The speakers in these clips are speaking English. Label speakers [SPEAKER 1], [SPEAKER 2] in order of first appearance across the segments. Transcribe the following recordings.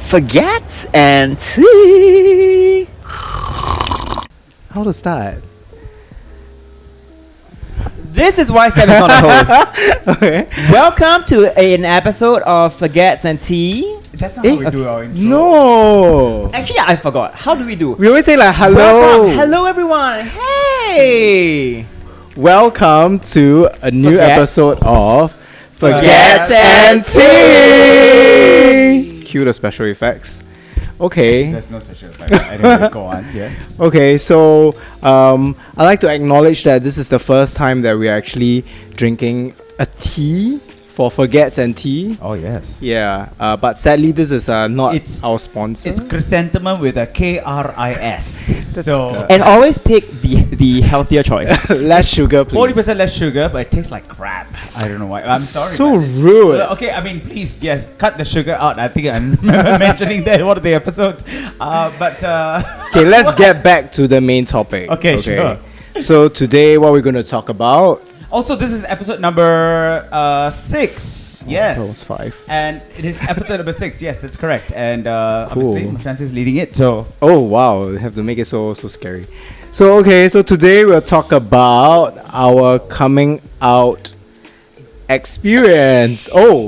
[SPEAKER 1] Fagguettes Tea.
[SPEAKER 2] How to start?
[SPEAKER 1] This is why Sam is not the host.
[SPEAKER 2] Okay.
[SPEAKER 1] Welcome to an episode of Fagguettes Tea.
[SPEAKER 3] That's not how we do our intro.
[SPEAKER 2] No.
[SPEAKER 1] Actually, I forgot. How do we do?
[SPEAKER 2] We always say like hello.
[SPEAKER 1] Welcome. Hello, everyone. Hey.
[SPEAKER 2] Welcome to a new
[SPEAKER 1] Fagguettes.
[SPEAKER 2] episode of
[SPEAKER 1] Fagguettes
[SPEAKER 2] and Tea. Cue the special effects. Okay.
[SPEAKER 3] There's no special effect. Anyway, go on. Yes.
[SPEAKER 2] Okay, so I'd like to acknowledge that this is the first time that we're actually drinking a tea for Fagguettes and Tea.
[SPEAKER 3] Oh yes.
[SPEAKER 2] Yeah, but sadly this is not
[SPEAKER 3] It's-
[SPEAKER 2] our sponsor.
[SPEAKER 3] It's chrysanthemum with a KRIS. So
[SPEAKER 1] And always pick the healthier choice.
[SPEAKER 2] less sugar, please.
[SPEAKER 3] 40% less sugar, but it tastes like crap. I don't know why. I'm sorry.
[SPEAKER 2] So
[SPEAKER 3] man. It's-
[SPEAKER 2] rude.
[SPEAKER 3] Well, okay, I mean, please, yes, cut the sugar out. I think I'm mentioning that in one of the episodes.
[SPEAKER 2] Okay, let's get back to the main topic.
[SPEAKER 3] Okay, sure.
[SPEAKER 2] So today, what we're going to talk about?
[SPEAKER 3] Also, this is episode number 6. Yes.
[SPEAKER 2] That was 5.
[SPEAKER 3] And it is episode number 6. Yes, that's correct. And
[SPEAKER 2] Cool.
[SPEAKER 3] obviously, Francis is leading it. So
[SPEAKER 2] Oh wow, we have to make it so scary. So today we'll talk about our coming out experience. Oh,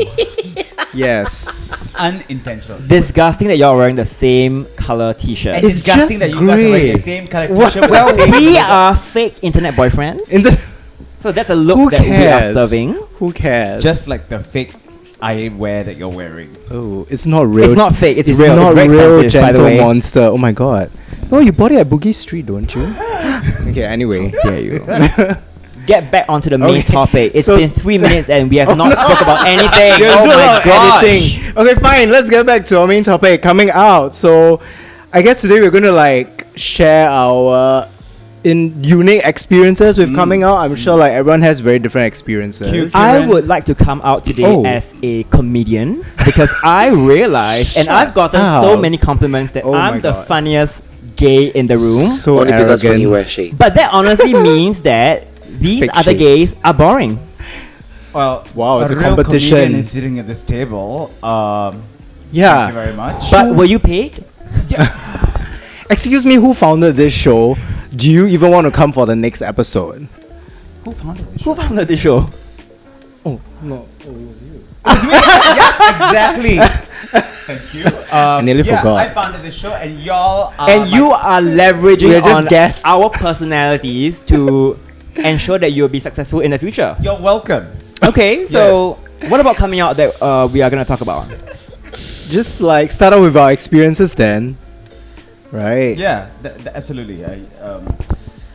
[SPEAKER 2] yes.
[SPEAKER 3] unintentional.
[SPEAKER 1] Disgusting that you're wearing the same color t-shirt.
[SPEAKER 3] And
[SPEAKER 2] It's
[SPEAKER 3] disgusting
[SPEAKER 2] just
[SPEAKER 3] that you guys are wearing
[SPEAKER 2] grey.
[SPEAKER 3] the same color
[SPEAKER 2] What?
[SPEAKER 3] t-shirt. with
[SPEAKER 1] Well,
[SPEAKER 3] the same
[SPEAKER 1] we
[SPEAKER 3] logo.
[SPEAKER 1] are fake internet boyfriends.
[SPEAKER 2] In the,
[SPEAKER 1] So that's a look
[SPEAKER 2] who
[SPEAKER 1] that we are
[SPEAKER 2] cares?
[SPEAKER 1] serving.
[SPEAKER 2] Who cares?
[SPEAKER 3] just like the fake eyewear that you're wearing.
[SPEAKER 2] oh, it's not real.
[SPEAKER 1] It's not fake. It's
[SPEAKER 2] It's
[SPEAKER 1] real.
[SPEAKER 2] not
[SPEAKER 1] It's very
[SPEAKER 2] real
[SPEAKER 1] expensive, by the
[SPEAKER 2] gentle
[SPEAKER 1] way.
[SPEAKER 2] monster. Oh my god. No, you bought it at Boogie Street, don't you? Okay. Anyway,
[SPEAKER 1] Dare you? Get back onto the main
[SPEAKER 2] Okay,
[SPEAKER 1] topic. It's
[SPEAKER 2] so-
[SPEAKER 1] been 3 minutes and we have not spoke about anything.
[SPEAKER 2] We're
[SPEAKER 1] Oh
[SPEAKER 2] doing a lot
[SPEAKER 1] my
[SPEAKER 2] of
[SPEAKER 1] gosh.
[SPEAKER 2] editing. Okay, fine. Let's get back to our main topic, coming out. So, I guess today we're gonna like share our unique experiences with coming out. I'm sure like everyone has very different experiences.
[SPEAKER 3] Cute.
[SPEAKER 1] I
[SPEAKER 3] Kieran.
[SPEAKER 1] would like to come out today
[SPEAKER 2] Oh.
[SPEAKER 1] as a comedian because I realized, and I've gotten so
[SPEAKER 2] up.
[SPEAKER 1] many compliments that
[SPEAKER 2] Oh my
[SPEAKER 1] I'm the
[SPEAKER 2] God.
[SPEAKER 1] funniest gay in the room.
[SPEAKER 2] So
[SPEAKER 4] Only because when
[SPEAKER 2] arrogant.
[SPEAKER 4] you wear shades.
[SPEAKER 1] But that honestly means that these
[SPEAKER 2] Fake
[SPEAKER 1] other
[SPEAKER 2] shades.
[SPEAKER 1] gays are boring.
[SPEAKER 3] Well,
[SPEAKER 2] Wow, it's a
[SPEAKER 3] real
[SPEAKER 2] competition.
[SPEAKER 3] comedian is sitting at this table. Thank you
[SPEAKER 2] Yeah.
[SPEAKER 3] very much.
[SPEAKER 1] But were you paid?
[SPEAKER 2] Excuse me, who founded this show? Do you even want to come for the next episode?
[SPEAKER 3] Who founded this
[SPEAKER 1] Who
[SPEAKER 3] show?
[SPEAKER 1] founded the show?
[SPEAKER 2] Oh no, it was you.
[SPEAKER 3] Yeah, exactly. Thank you.
[SPEAKER 2] I nearly forgot.
[SPEAKER 3] I founded this show, and y'all are
[SPEAKER 1] And you are leveraging
[SPEAKER 2] We're just
[SPEAKER 1] on
[SPEAKER 2] guests.
[SPEAKER 1] our personalities to ensure that you'll be successful in the future.
[SPEAKER 3] You're welcome.
[SPEAKER 1] Okay, so what about coming out that we are going to talk about?
[SPEAKER 2] Just like start out with our experiences then, right?
[SPEAKER 3] Yeah, absolutely.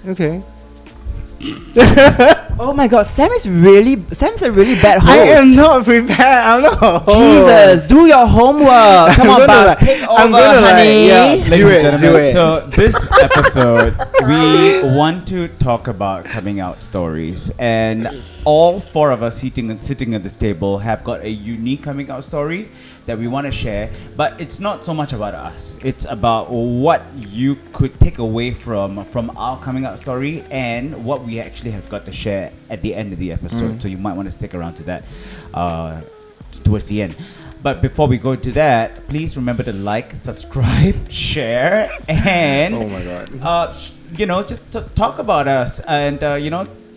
[SPEAKER 2] Okay.
[SPEAKER 1] Oh my god, Sam's a really bad host.
[SPEAKER 2] I am not prepared. I'm not. a host.
[SPEAKER 1] Jesus, do your homework. Come on,
[SPEAKER 2] I'm gonna
[SPEAKER 1] Buzz,
[SPEAKER 2] like-
[SPEAKER 1] take over,
[SPEAKER 2] I'm gonna like-
[SPEAKER 1] honey.
[SPEAKER 2] yeah.
[SPEAKER 3] Ladies
[SPEAKER 2] Do
[SPEAKER 3] and
[SPEAKER 2] it,
[SPEAKER 3] gentlemen,
[SPEAKER 2] do it.
[SPEAKER 3] so this episode we want to talk about coming out stories, and all 4 of us sitting at this table have got a unique coming out story that we want to share. But it's not so much about us; it's about what you could take away from our coming out story and what we actually have got to share at the end of the episode. So you might want to stick around to that towards the end. But before we go to that, please remember to like, subscribe, share, and
[SPEAKER 2] Oh my god.
[SPEAKER 3] just talk about us, and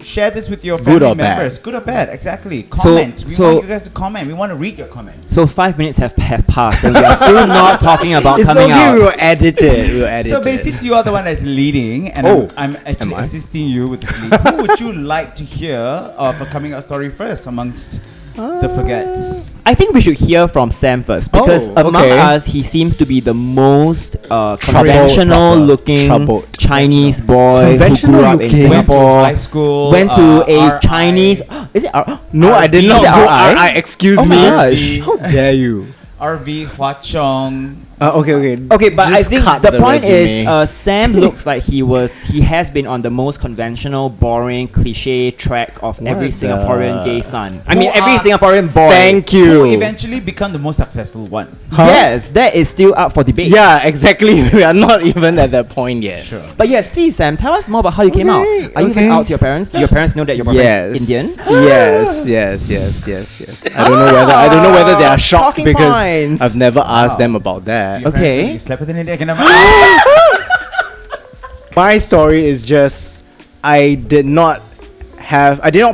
[SPEAKER 3] share this with your
[SPEAKER 2] Good
[SPEAKER 3] family
[SPEAKER 2] or bad?
[SPEAKER 3] members. Good or bad, exactly. Comment. We
[SPEAKER 1] so-
[SPEAKER 3] want you guys to comment. We want to read your comments.
[SPEAKER 1] So 5 minutes have passed and we are still not talking about
[SPEAKER 2] It's
[SPEAKER 1] coming
[SPEAKER 2] okay.
[SPEAKER 1] out.
[SPEAKER 2] We will edit it. We will edit
[SPEAKER 3] So
[SPEAKER 2] it.
[SPEAKER 3] basically, you are the one that's leading, and
[SPEAKER 2] Oh,
[SPEAKER 3] I'm actually
[SPEAKER 2] am I?
[SPEAKER 3] assisting you with this lead. Who would you like to hear of a coming out story first amongst the Fagguettes?
[SPEAKER 1] I think we should hear from Sam first because
[SPEAKER 2] Oh,
[SPEAKER 1] among
[SPEAKER 2] okay.
[SPEAKER 1] us, he seems to be the most
[SPEAKER 2] Troubled.
[SPEAKER 1] conventional looking
[SPEAKER 2] Troubled.
[SPEAKER 1] Chinese boy who
[SPEAKER 2] Conventional
[SPEAKER 1] grew up in
[SPEAKER 2] looking.
[SPEAKER 3] Went to
[SPEAKER 1] Singapore.
[SPEAKER 3] high school.
[SPEAKER 1] Went to a
[SPEAKER 3] RI.
[SPEAKER 1] Chinese. Is it?
[SPEAKER 2] No, I did
[SPEAKER 3] RB.
[SPEAKER 2] not
[SPEAKER 1] Is it
[SPEAKER 2] go
[SPEAKER 1] RI?
[SPEAKER 2] RI. Excuse
[SPEAKER 1] Oh my
[SPEAKER 2] me.
[SPEAKER 1] gosh.
[SPEAKER 2] How dare you?
[SPEAKER 3] RV Hua Chong.
[SPEAKER 2] Okay.
[SPEAKER 1] Okay, but I
[SPEAKER 2] Just
[SPEAKER 1] think
[SPEAKER 2] cut
[SPEAKER 1] the point
[SPEAKER 2] resume.
[SPEAKER 1] is, Sam looks like he has been on the most conventional, boring, cliche track of every
[SPEAKER 2] What
[SPEAKER 1] Singaporean
[SPEAKER 2] the-
[SPEAKER 1] gay son. I mean,
[SPEAKER 3] Who
[SPEAKER 1] every
[SPEAKER 3] are-
[SPEAKER 1] Singaporean boy.
[SPEAKER 2] Thank
[SPEAKER 3] Who
[SPEAKER 2] you.
[SPEAKER 3] eventually become the most successful one.
[SPEAKER 2] Huh?
[SPEAKER 1] Yes, that is still up for debate.
[SPEAKER 2] Yeah, exactly. We are not even at that point yet.
[SPEAKER 3] Sure.
[SPEAKER 1] But yes, please, Sam, tell us more about how you came out.
[SPEAKER 2] Okay,
[SPEAKER 1] Are you even
[SPEAKER 2] okay.
[SPEAKER 1] out to your parents? Do your parents know that your boyfriend is Indian?
[SPEAKER 2] Yes. I don't know whether they are shocked
[SPEAKER 1] Talking
[SPEAKER 2] because
[SPEAKER 1] points.
[SPEAKER 2] I've never asked
[SPEAKER 3] Wow.
[SPEAKER 2] them about that.
[SPEAKER 3] Your parents
[SPEAKER 1] Okay.
[SPEAKER 3] know You slept with an Indian. I can
[SPEAKER 2] My story is just I did not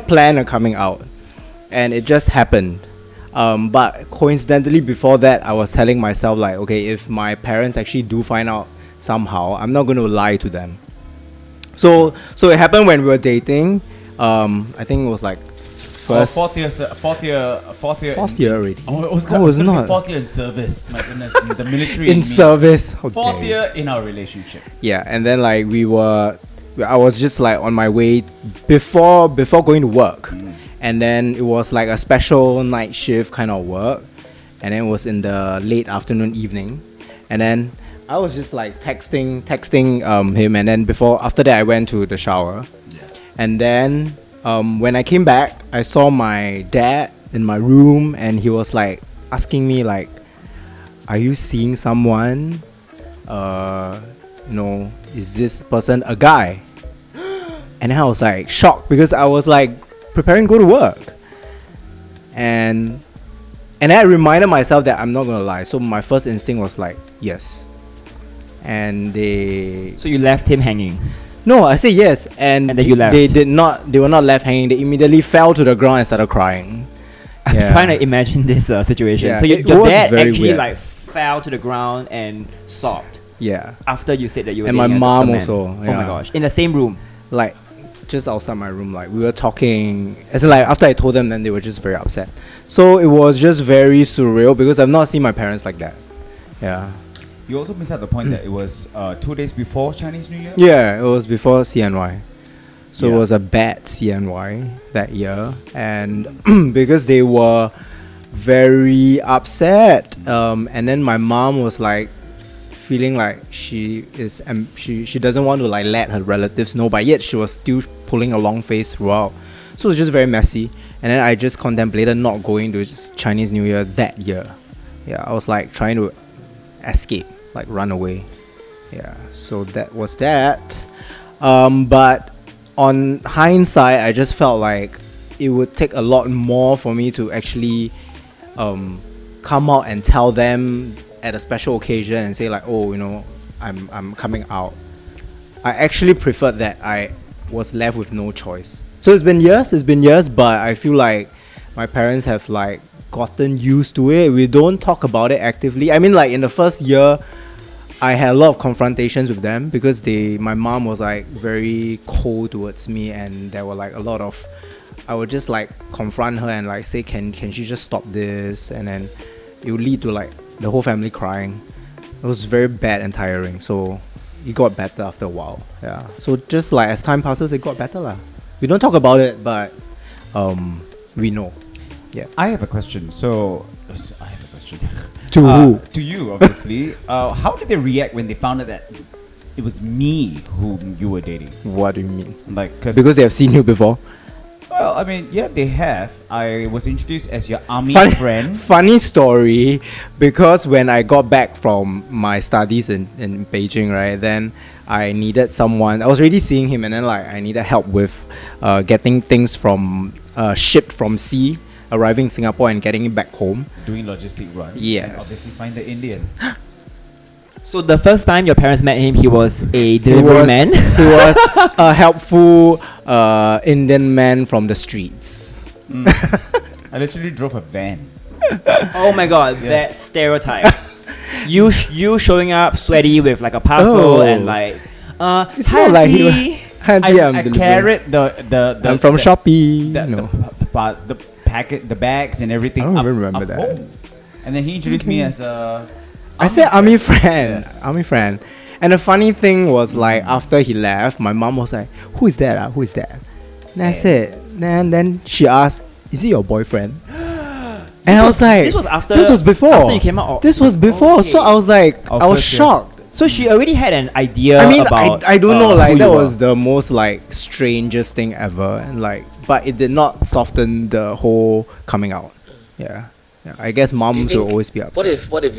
[SPEAKER 2] plan on coming out, and it just happened. But coincidentally, before that, I was telling myself like, okay, if my parents actually do find out somehow, I'm not going to lie to them. So it happened when we were dating. I think it was like first
[SPEAKER 3] fourth year.
[SPEAKER 2] fourth year already.
[SPEAKER 3] Oh, it was,
[SPEAKER 2] I was not.
[SPEAKER 3] fourth year in service. My goodness, in the military.
[SPEAKER 2] In
[SPEAKER 3] me.
[SPEAKER 2] service. How
[SPEAKER 3] Fourth
[SPEAKER 2] dare you.
[SPEAKER 3] year in our relationship.
[SPEAKER 2] Yeah, and then like I was just like on my way before going to work, and then it was like a special night shift kind of work, and then it was in the late afternoon evening, and then I was just like texting him, and then after that I went to the shower, and then when I came back I saw my dad in my room, and he was like asking me like, "Are you seeing someone? Is this person a guy?" And then I was like shocked because I was like preparing to go to work, and I reminded myself that I'm not gonna lie. So my first instinct was like yes, and
[SPEAKER 1] So you left him hanging.
[SPEAKER 2] no, I said yes, and
[SPEAKER 1] then you left.
[SPEAKER 2] They were not left hanging. They immediately fell to the ground and started crying.
[SPEAKER 1] I'm
[SPEAKER 2] Yeah.
[SPEAKER 1] trying to imagine this situation.
[SPEAKER 2] Yeah,
[SPEAKER 1] So
[SPEAKER 2] it
[SPEAKER 1] your
[SPEAKER 2] was
[SPEAKER 1] dad
[SPEAKER 2] very
[SPEAKER 1] actually
[SPEAKER 2] weird.
[SPEAKER 1] like fell to the ground and sobbed
[SPEAKER 2] Yeah,
[SPEAKER 1] after you said that you were
[SPEAKER 2] And my
[SPEAKER 1] dating a
[SPEAKER 2] mom
[SPEAKER 1] man.
[SPEAKER 2] also,
[SPEAKER 1] Oh my
[SPEAKER 2] yeah.
[SPEAKER 1] gosh, in the same room.
[SPEAKER 2] like just outside my room, like we were talking. As in, like after I told them, then they were just very upset. So it was just very surreal because I've not seen my parents like that. Yeah,
[SPEAKER 3] You also missed out the point that it was 2 days before Chinese New Year.
[SPEAKER 2] yeah, it was before CNY. So
[SPEAKER 3] Yeah.
[SPEAKER 2] it was a bad CNY that year, and because they were very upset, and then my mom was like feeling like she doesn't want to like let her relatives know, but yet she was still pulling a long face throughout. So it was just very messy, and then I just contemplated not going to just Chinese New Year that year. Yeah, I was like trying to escape, like run away. Yeah, so that was that. But on hindsight, I just felt like it would take a lot more for me to actually come out and tell them at a special occasion and say like, oh, I'm coming out. I actually preferred that I was left with no choice. So it's been years, but I feel like my parents have like gotten used to it. We don't talk about it actively. I mean, like in the first year, I had a lot of confrontations with them because my mom was like very cold towards me, and there were like a lot of, I would just like confront her and like say, can she just stop this? And then it would lead to like the whole family crying. It was very bad and tiring. So it got better after a while. Yeah. So just like as time passes, it got better lah. We don't talk about it, but we know. Yeah.
[SPEAKER 3] I have a question. So I have a question.
[SPEAKER 2] To who?
[SPEAKER 3] To you, obviously. How did they react when they found out that it was me whom you were dating?
[SPEAKER 2] What do you mean?
[SPEAKER 3] Like,
[SPEAKER 2] Because they have seen you before.
[SPEAKER 3] well, I mean, yeah, they have. I was introduced as your army friend.
[SPEAKER 2] Funny story, because when I got back from my studies in Beijing, right, then I needed someone. I was already seeing him, and then like I needed help with getting things from shipped from sea, arriving in Singapore and getting it back home.
[SPEAKER 3] Doing logistic run.
[SPEAKER 2] Yes.
[SPEAKER 3] And obviously find the Indian.
[SPEAKER 1] So the first time your parents met him, he was a
[SPEAKER 2] He
[SPEAKER 1] delivery
[SPEAKER 2] was,
[SPEAKER 1] man.
[SPEAKER 2] he was a helpful Indian man from the streets.
[SPEAKER 3] I literally drove a van.
[SPEAKER 1] Oh my god,
[SPEAKER 3] Yes.
[SPEAKER 1] that stereotype. you showing up sweaty with like a parcel
[SPEAKER 2] Oh.
[SPEAKER 1] and like
[SPEAKER 2] It's not like he
[SPEAKER 1] Handy.
[SPEAKER 2] I'm
[SPEAKER 3] I
[SPEAKER 2] delivering.
[SPEAKER 3] carried the
[SPEAKER 2] I'm from Shopee.
[SPEAKER 3] the packet, the bags and everything.
[SPEAKER 2] I don't
[SPEAKER 3] up,
[SPEAKER 2] even remember
[SPEAKER 3] up
[SPEAKER 2] that.
[SPEAKER 3] home. And then he introduced me as a.
[SPEAKER 2] I said army friend.
[SPEAKER 3] Yes.
[SPEAKER 2] Army friend. And the funny thing was like after he left, my mom was like, "Who is that? Who is that?" And I said, and then she asked, "Is he your boyfriend?" And I was like,
[SPEAKER 1] this was after-
[SPEAKER 2] This was before.
[SPEAKER 1] after you came out, or-
[SPEAKER 2] This was before. So
[SPEAKER 1] Okay.
[SPEAKER 2] I was like,
[SPEAKER 3] Oh,
[SPEAKER 2] I was
[SPEAKER 3] first year.
[SPEAKER 2] shocked.
[SPEAKER 1] So she already had an idea
[SPEAKER 2] I mean,
[SPEAKER 1] about
[SPEAKER 2] I don't know, like
[SPEAKER 1] who
[SPEAKER 2] that
[SPEAKER 1] you
[SPEAKER 2] was
[SPEAKER 1] were.
[SPEAKER 2] the most like strangest thing ever, and like, but it did not soften the whole coming out. Yeah, I guess
[SPEAKER 4] Do you
[SPEAKER 2] moms will
[SPEAKER 4] think-
[SPEAKER 2] always be upset.
[SPEAKER 4] What if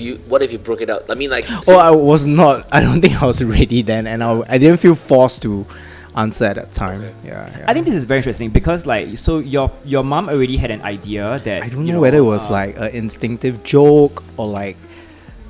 [SPEAKER 4] you broke it out? I mean, like.
[SPEAKER 2] Oh, I was not. I don't think I was ready then, and I didn't feel forced to answer at that time.
[SPEAKER 4] Okay.
[SPEAKER 2] Yeah.
[SPEAKER 1] I think this is very interesting because like so your mom already had an idea that
[SPEAKER 2] I don't know whether it was like an instinctive joke or like.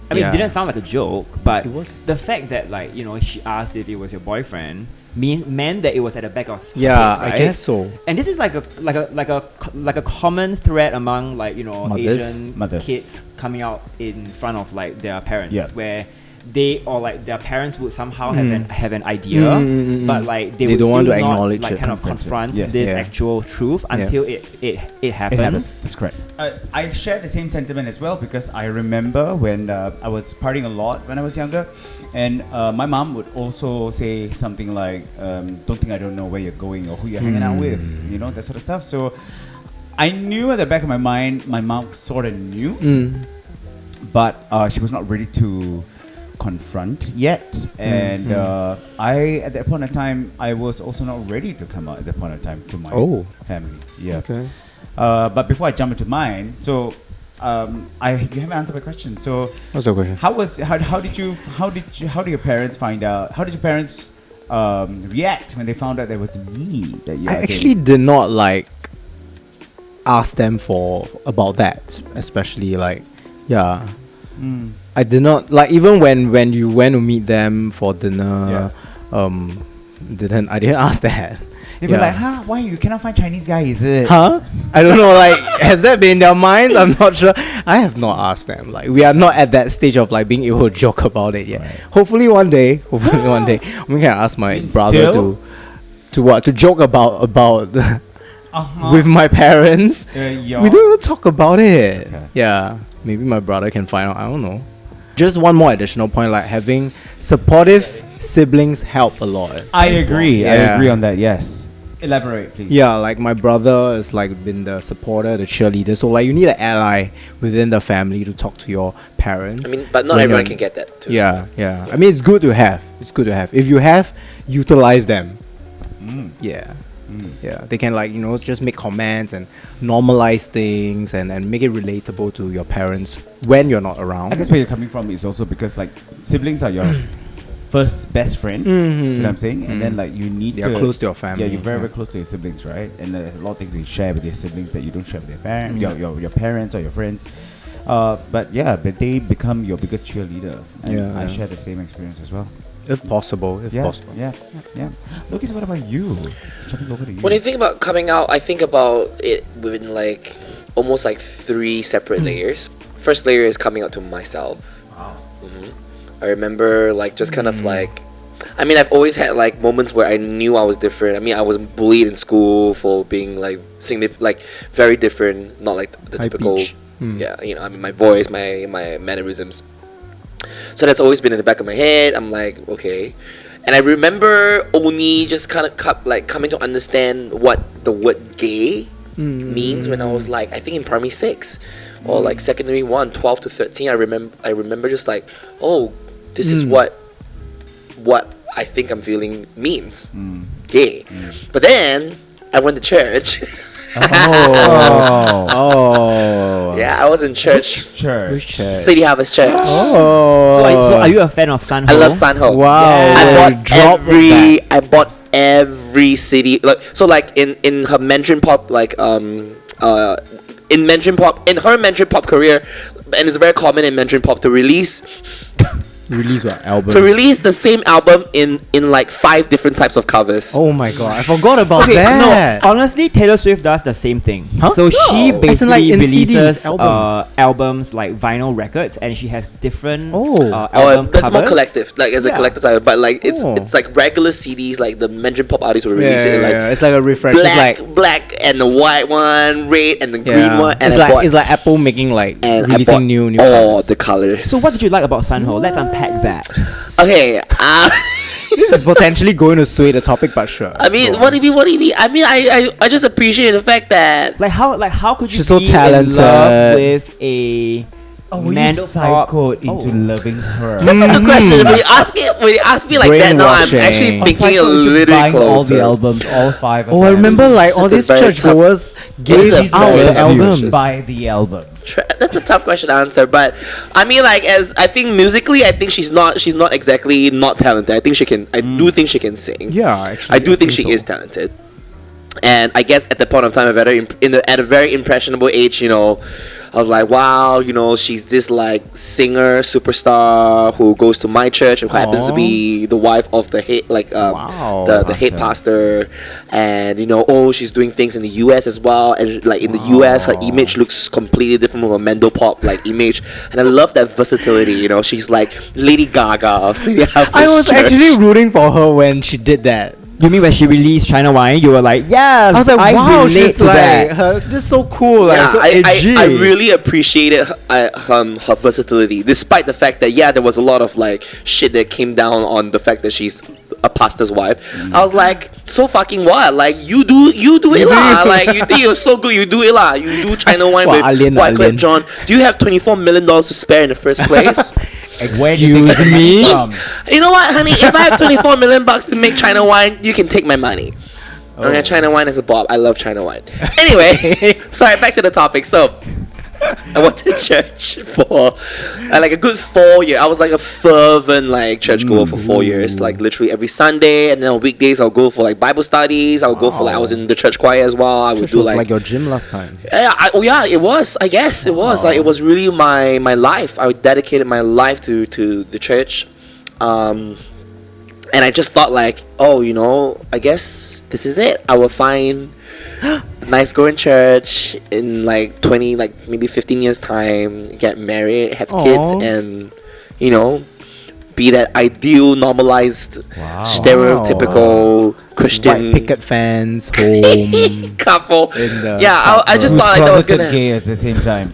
[SPEAKER 1] I mean,
[SPEAKER 2] yeah.
[SPEAKER 1] it didn't sound like a joke, but
[SPEAKER 2] It was-
[SPEAKER 1] the fact that like she asked if it was your boyfriend meant that it was at the back of her
[SPEAKER 2] Yeah,
[SPEAKER 1] head, right?
[SPEAKER 2] I guess so.
[SPEAKER 1] And this is like a common thread among like
[SPEAKER 2] Mothers.
[SPEAKER 1] Asian
[SPEAKER 3] Mothers.
[SPEAKER 1] kids coming out in front of like their parents,
[SPEAKER 3] Yeah.
[SPEAKER 1] where they or like their parents would somehow have an idea, but like
[SPEAKER 2] They
[SPEAKER 1] would
[SPEAKER 2] don't want
[SPEAKER 1] still
[SPEAKER 2] to
[SPEAKER 1] not,
[SPEAKER 2] acknowledge
[SPEAKER 1] like
[SPEAKER 2] it.
[SPEAKER 1] kind of
[SPEAKER 3] Confront it.
[SPEAKER 1] confront
[SPEAKER 3] Yes.
[SPEAKER 1] this
[SPEAKER 2] Yeah.
[SPEAKER 1] actual truth until it happens.
[SPEAKER 3] That's correct. I share the same sentiment as well because I remember when I was partying a lot when I was younger, and my mom would also say something like, "Don't think I don't know where you're going or who you're hanging out with," that sort of stuff. So I knew at the back of my mind, my mom sort of knew, but she was not ready to confront yet, and I at that point in time I was also not ready to come out at that point in time to my family. Yeah.
[SPEAKER 2] Okay.
[SPEAKER 3] But before I jump into mine, so you haven't answered my question. So
[SPEAKER 2] What's your question?
[SPEAKER 3] how did your parents find out? How did your parents react when they found out there was me that you
[SPEAKER 2] I actually did not like ask them about that, especially like, yeah. I did not like even when you went to meet them for dinner. I didn't ask that.
[SPEAKER 3] They were like, huh? Why you cannot find Chinese guy? Is it?
[SPEAKER 2] Huh? I don't know. Like, has that been in their minds? I'm not sure. I have not asked them. Like, we are not at that stage of like being able to joke about it yet.
[SPEAKER 3] Right.
[SPEAKER 2] Hopefully one day, we can ask my
[SPEAKER 3] Mean
[SPEAKER 2] brother
[SPEAKER 3] still?
[SPEAKER 2] to joke about
[SPEAKER 3] Uh-huh.
[SPEAKER 2] with my parents.
[SPEAKER 3] Your-
[SPEAKER 2] We don't even talk about it.
[SPEAKER 3] Okay.
[SPEAKER 2] Yeah, maybe my brother can find out. I don't know. Just one more additional point, like having supportive siblings help a lot.
[SPEAKER 3] I agree. I
[SPEAKER 2] Yeah.
[SPEAKER 3] agree on that. Yes. Elaborate, please.
[SPEAKER 2] Yeah, like my brother is like been the supporter, the cheerleader. So like you need an ally within the family to talk to your parents.
[SPEAKER 4] I mean, but not
[SPEAKER 2] when
[SPEAKER 4] everyone
[SPEAKER 2] you're-
[SPEAKER 4] can get that too.
[SPEAKER 2] Yeah. I mean, it's good to have. It's good to have. If you have, utilize them. Yeah. Yeah, they can like just make comments and normalize things and make it relatable to your parents when you're not around.
[SPEAKER 3] I guess where you're coming from is also because like siblings are your first best friend. You know what I'm saying? And then like you need
[SPEAKER 2] They
[SPEAKER 3] to
[SPEAKER 2] are close to your family.
[SPEAKER 3] Yeah, you're very close to your siblings, right? And there's a lot of things you share with your siblings that you don't share with your parents, your parents or your friends. But they become your biggest cheerleader. And
[SPEAKER 2] Yeah,
[SPEAKER 3] I
[SPEAKER 2] yeah.
[SPEAKER 3] share the same experience as well.
[SPEAKER 2] If possible.
[SPEAKER 3] Yeah. Lucas, what about you? Jumping over to you.
[SPEAKER 4] When I think about coming out, I think about it within like almost like 3 separate layers. First layer is coming out to myself.
[SPEAKER 3] Wow.
[SPEAKER 4] I remember like just kind of like, I mean, I've always had like moments where I knew I was different. I mean, I was bullied in school for being like like very different, not like the
[SPEAKER 2] High
[SPEAKER 4] typical.
[SPEAKER 2] pitch.
[SPEAKER 4] Yeah, I mean, my voice, my mannerisms. So that's always been in the back of my head. I'm like, okay. And I remember only just kind of coming to understand what the word gay means when I was like, I think in primary 6 or like secondary 1, 12 to 13. I remember just like, oh, this is what I think I'm feeling means. Gay. But then I went to church.
[SPEAKER 2] Oh.
[SPEAKER 4] Yeah, I was in church.
[SPEAKER 3] Church.
[SPEAKER 4] City Harvest Church.
[SPEAKER 2] Oh.
[SPEAKER 1] So are you a fan of Sanho?
[SPEAKER 4] I love Sanho.
[SPEAKER 2] Wow.
[SPEAKER 4] I bought every CD like in her Mandarin pop in Mandarin pop in her Mandarin pop career, and it's very common in Mandarin pop to release
[SPEAKER 2] Release what album?
[SPEAKER 4] the same album in like 5 different types of covers.
[SPEAKER 2] Oh my god, I forgot about
[SPEAKER 1] Okay,
[SPEAKER 2] that.
[SPEAKER 1] no. Honestly, Taylor Swift does the same thing.
[SPEAKER 2] Huh?
[SPEAKER 1] So she
[SPEAKER 2] No.
[SPEAKER 1] basically
[SPEAKER 2] As in, like, in
[SPEAKER 1] releases
[SPEAKER 2] CDs, albums.
[SPEAKER 1] albums like vinyl records, and she has different
[SPEAKER 2] Oh.
[SPEAKER 1] album
[SPEAKER 4] That's more
[SPEAKER 1] covers.
[SPEAKER 4] collective, like as a
[SPEAKER 1] Yeah.
[SPEAKER 4] collector's item. But like it's
[SPEAKER 2] Oh.
[SPEAKER 4] it's like regular CDs, like the Mandarin pop artists will
[SPEAKER 2] Yeah,
[SPEAKER 4] release it in like
[SPEAKER 2] it's like a refresh. It's like
[SPEAKER 4] black and the white one, red and the green one, and
[SPEAKER 2] it's like Apple making like
[SPEAKER 4] and I
[SPEAKER 2] releasing
[SPEAKER 4] bought
[SPEAKER 2] new
[SPEAKER 4] all
[SPEAKER 2] colours.
[SPEAKER 4] the colors.
[SPEAKER 1] So what did you like about Sanho? Let's unpack that.
[SPEAKER 4] Okay,
[SPEAKER 2] This is potentially going to sway the topic, but sure.
[SPEAKER 4] I mean,
[SPEAKER 2] Go
[SPEAKER 4] what
[SPEAKER 2] on.
[SPEAKER 4] do you mean? What do you mean? I mean, I just appreciate the fact that
[SPEAKER 1] How could you
[SPEAKER 2] She's so
[SPEAKER 1] be
[SPEAKER 2] talented.
[SPEAKER 1] in love with a
[SPEAKER 3] Were
[SPEAKER 1] man
[SPEAKER 3] you
[SPEAKER 1] pop?
[SPEAKER 3] psychoed into loving her?
[SPEAKER 4] that's a good question. When you ask me like that, now I'm actually
[SPEAKER 2] Brainwashing.
[SPEAKER 4] thinking a little
[SPEAKER 3] buying all the
[SPEAKER 4] closer.
[SPEAKER 3] albums, all 5 of
[SPEAKER 2] Oh, I
[SPEAKER 3] them.
[SPEAKER 2] remember like all
[SPEAKER 4] It's a
[SPEAKER 2] these
[SPEAKER 4] very
[SPEAKER 2] churchgoers
[SPEAKER 4] It's
[SPEAKER 2] gave
[SPEAKER 4] a
[SPEAKER 2] out
[SPEAKER 4] very
[SPEAKER 2] the
[SPEAKER 4] tough
[SPEAKER 2] albums.
[SPEAKER 4] decision.
[SPEAKER 3] Buy the album.
[SPEAKER 4] that's a tough question to answer. But I mean, like, as I think musically, I think she's not exactly not talented. I think she can. I do think she can sing.
[SPEAKER 2] Yeah, actually,
[SPEAKER 4] I do think she
[SPEAKER 2] so.
[SPEAKER 4] is talented. And I guess at the point of time, at a very impressionable age, you know, I was like, wow, you know, she's this like singer superstar who goes to my church and who happens to be the wife of the head, like the head pastor, and you know, oh, she's doing things in the U.S. as well, and like in the U.S. her image looks completely different from a Mendo Pop like image, and I love that versatility. You know, she's like Lady Gaga of City Harvest
[SPEAKER 2] I was
[SPEAKER 4] Church.
[SPEAKER 2] actually rooting for her when she did that.
[SPEAKER 1] You mean when she released China Wine, you were like, yes,
[SPEAKER 2] I was like, wow,
[SPEAKER 1] relate
[SPEAKER 2] she's
[SPEAKER 1] to
[SPEAKER 2] like,
[SPEAKER 1] that.
[SPEAKER 2] just so cool, like,
[SPEAKER 4] Yeah,
[SPEAKER 2] so edgy.
[SPEAKER 4] I really appreciated her versatility, despite the fact that there was a lot of like shit that came down on the fact that she's a pastor's wife. I was like, so fucking what? Like you do it lah. Like you think you're so good, you do it lah. You do China Wine with Wyclef John. Do you have $24 million to spare in the first place?
[SPEAKER 2] Excuse me.
[SPEAKER 4] You know what, honey? If I have $24 million to make China Wine, you can take my money. Okay, China Wine is a bob. I love China Wine. Anyway, sorry, back to the topic. So, I went to church for like a good 4 years. I was like a fervent like church goer for 4 years, like literally every Sunday. And then on weekdays, I'll go for like Bible studies. I would go for like I was in the church choir as well. I would
[SPEAKER 2] Church
[SPEAKER 4] do
[SPEAKER 2] was
[SPEAKER 4] like
[SPEAKER 2] like your gym last time.
[SPEAKER 4] yeah, it was. I guess it was like it was really my life. I dedicated my life to the church. And I just thought like, oh, you know, I guess this is it. I will find nice going church in like 20, like maybe 15 years time, get married, have kids, and you know, be that ideal, normalized, stereotypical Christian
[SPEAKER 2] White picket fence, home.
[SPEAKER 4] couple.
[SPEAKER 2] Yeah,
[SPEAKER 4] I just thought like that was gonna.
[SPEAKER 3] gay at the same time.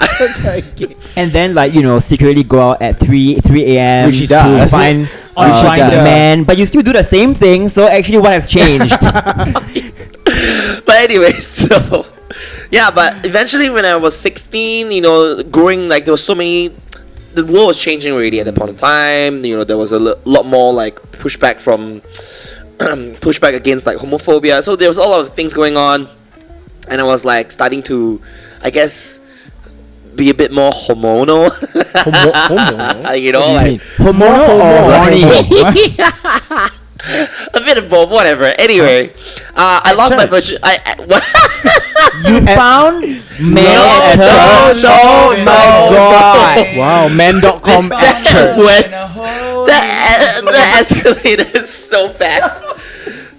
[SPEAKER 1] And then, like, you know, secretly go out at 3 a.m.
[SPEAKER 2] Which she does.
[SPEAKER 1] to find
[SPEAKER 3] On Grindr.
[SPEAKER 1] man, but you still do the same thing. So actually, what has changed?
[SPEAKER 4] But anyway, so yeah, but eventually when I was 16, you know, growing, like there was so many, the world was changing already at that point in time. You know, there was a lot more like pushback from pushback against like homophobia. So there was a lot of things going on, and I was like starting to, I guess, be a bit more hormonal.
[SPEAKER 2] Homo?
[SPEAKER 4] You know,
[SPEAKER 2] What do you
[SPEAKER 4] like
[SPEAKER 2] mean?
[SPEAKER 1] Hormonal.
[SPEAKER 4] a bit of both, whatever. Anyway, I lost my virgin.
[SPEAKER 1] You found male
[SPEAKER 4] No,
[SPEAKER 1] at church? Oh
[SPEAKER 4] no,
[SPEAKER 1] my god!
[SPEAKER 2] Wow, men.com at church.
[SPEAKER 4] That escalated so fast.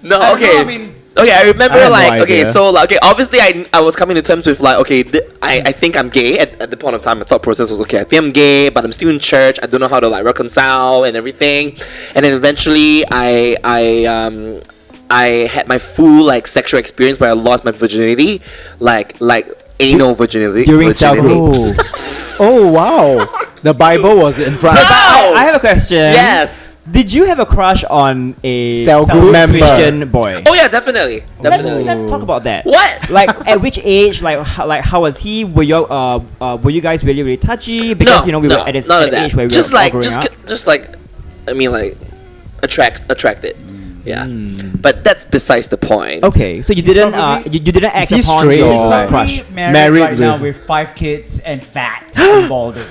[SPEAKER 4] No,
[SPEAKER 3] I don't
[SPEAKER 4] okay.
[SPEAKER 3] know, I mean,
[SPEAKER 4] Okay, I remember
[SPEAKER 2] I had no
[SPEAKER 4] like okay,
[SPEAKER 2] idea.
[SPEAKER 4] so like okay, obviously I was coming to terms with like okay, I think I'm gay at the point of time. My thought process was okay, I think I'm gay, but I'm still in church. I don't know how to like reconcile and everything. And then eventually I had my full like sexual experience where I lost my virginity, like anal virginity
[SPEAKER 1] During cell
[SPEAKER 4] virginity.
[SPEAKER 1] group.
[SPEAKER 2] Oh, wow. The Bible was in front.
[SPEAKER 1] I have a question.
[SPEAKER 4] Yes.
[SPEAKER 1] Did you have a crush on a
[SPEAKER 2] Cell group member.
[SPEAKER 1] Christian boy?
[SPEAKER 4] Oh yeah, definitely.
[SPEAKER 1] Let's talk about that.
[SPEAKER 4] What?
[SPEAKER 1] Like at which age? Like how was he? Were you guys really touchy? Because you know we were at this
[SPEAKER 4] none
[SPEAKER 1] at
[SPEAKER 4] of
[SPEAKER 1] the
[SPEAKER 4] that.
[SPEAKER 1] age where we
[SPEAKER 4] Just
[SPEAKER 1] were all
[SPEAKER 4] like
[SPEAKER 1] growing up.
[SPEAKER 4] just like I mean like attracted. Yeah. But that's besides the point.
[SPEAKER 1] Okay, so you didn't
[SPEAKER 3] Probably-
[SPEAKER 1] you didn't act
[SPEAKER 2] he
[SPEAKER 1] upon
[SPEAKER 2] straight?
[SPEAKER 1] your
[SPEAKER 2] He's like-
[SPEAKER 1] crush.
[SPEAKER 3] Married right
[SPEAKER 2] with-
[SPEAKER 3] now with 5 kids and fat and balding.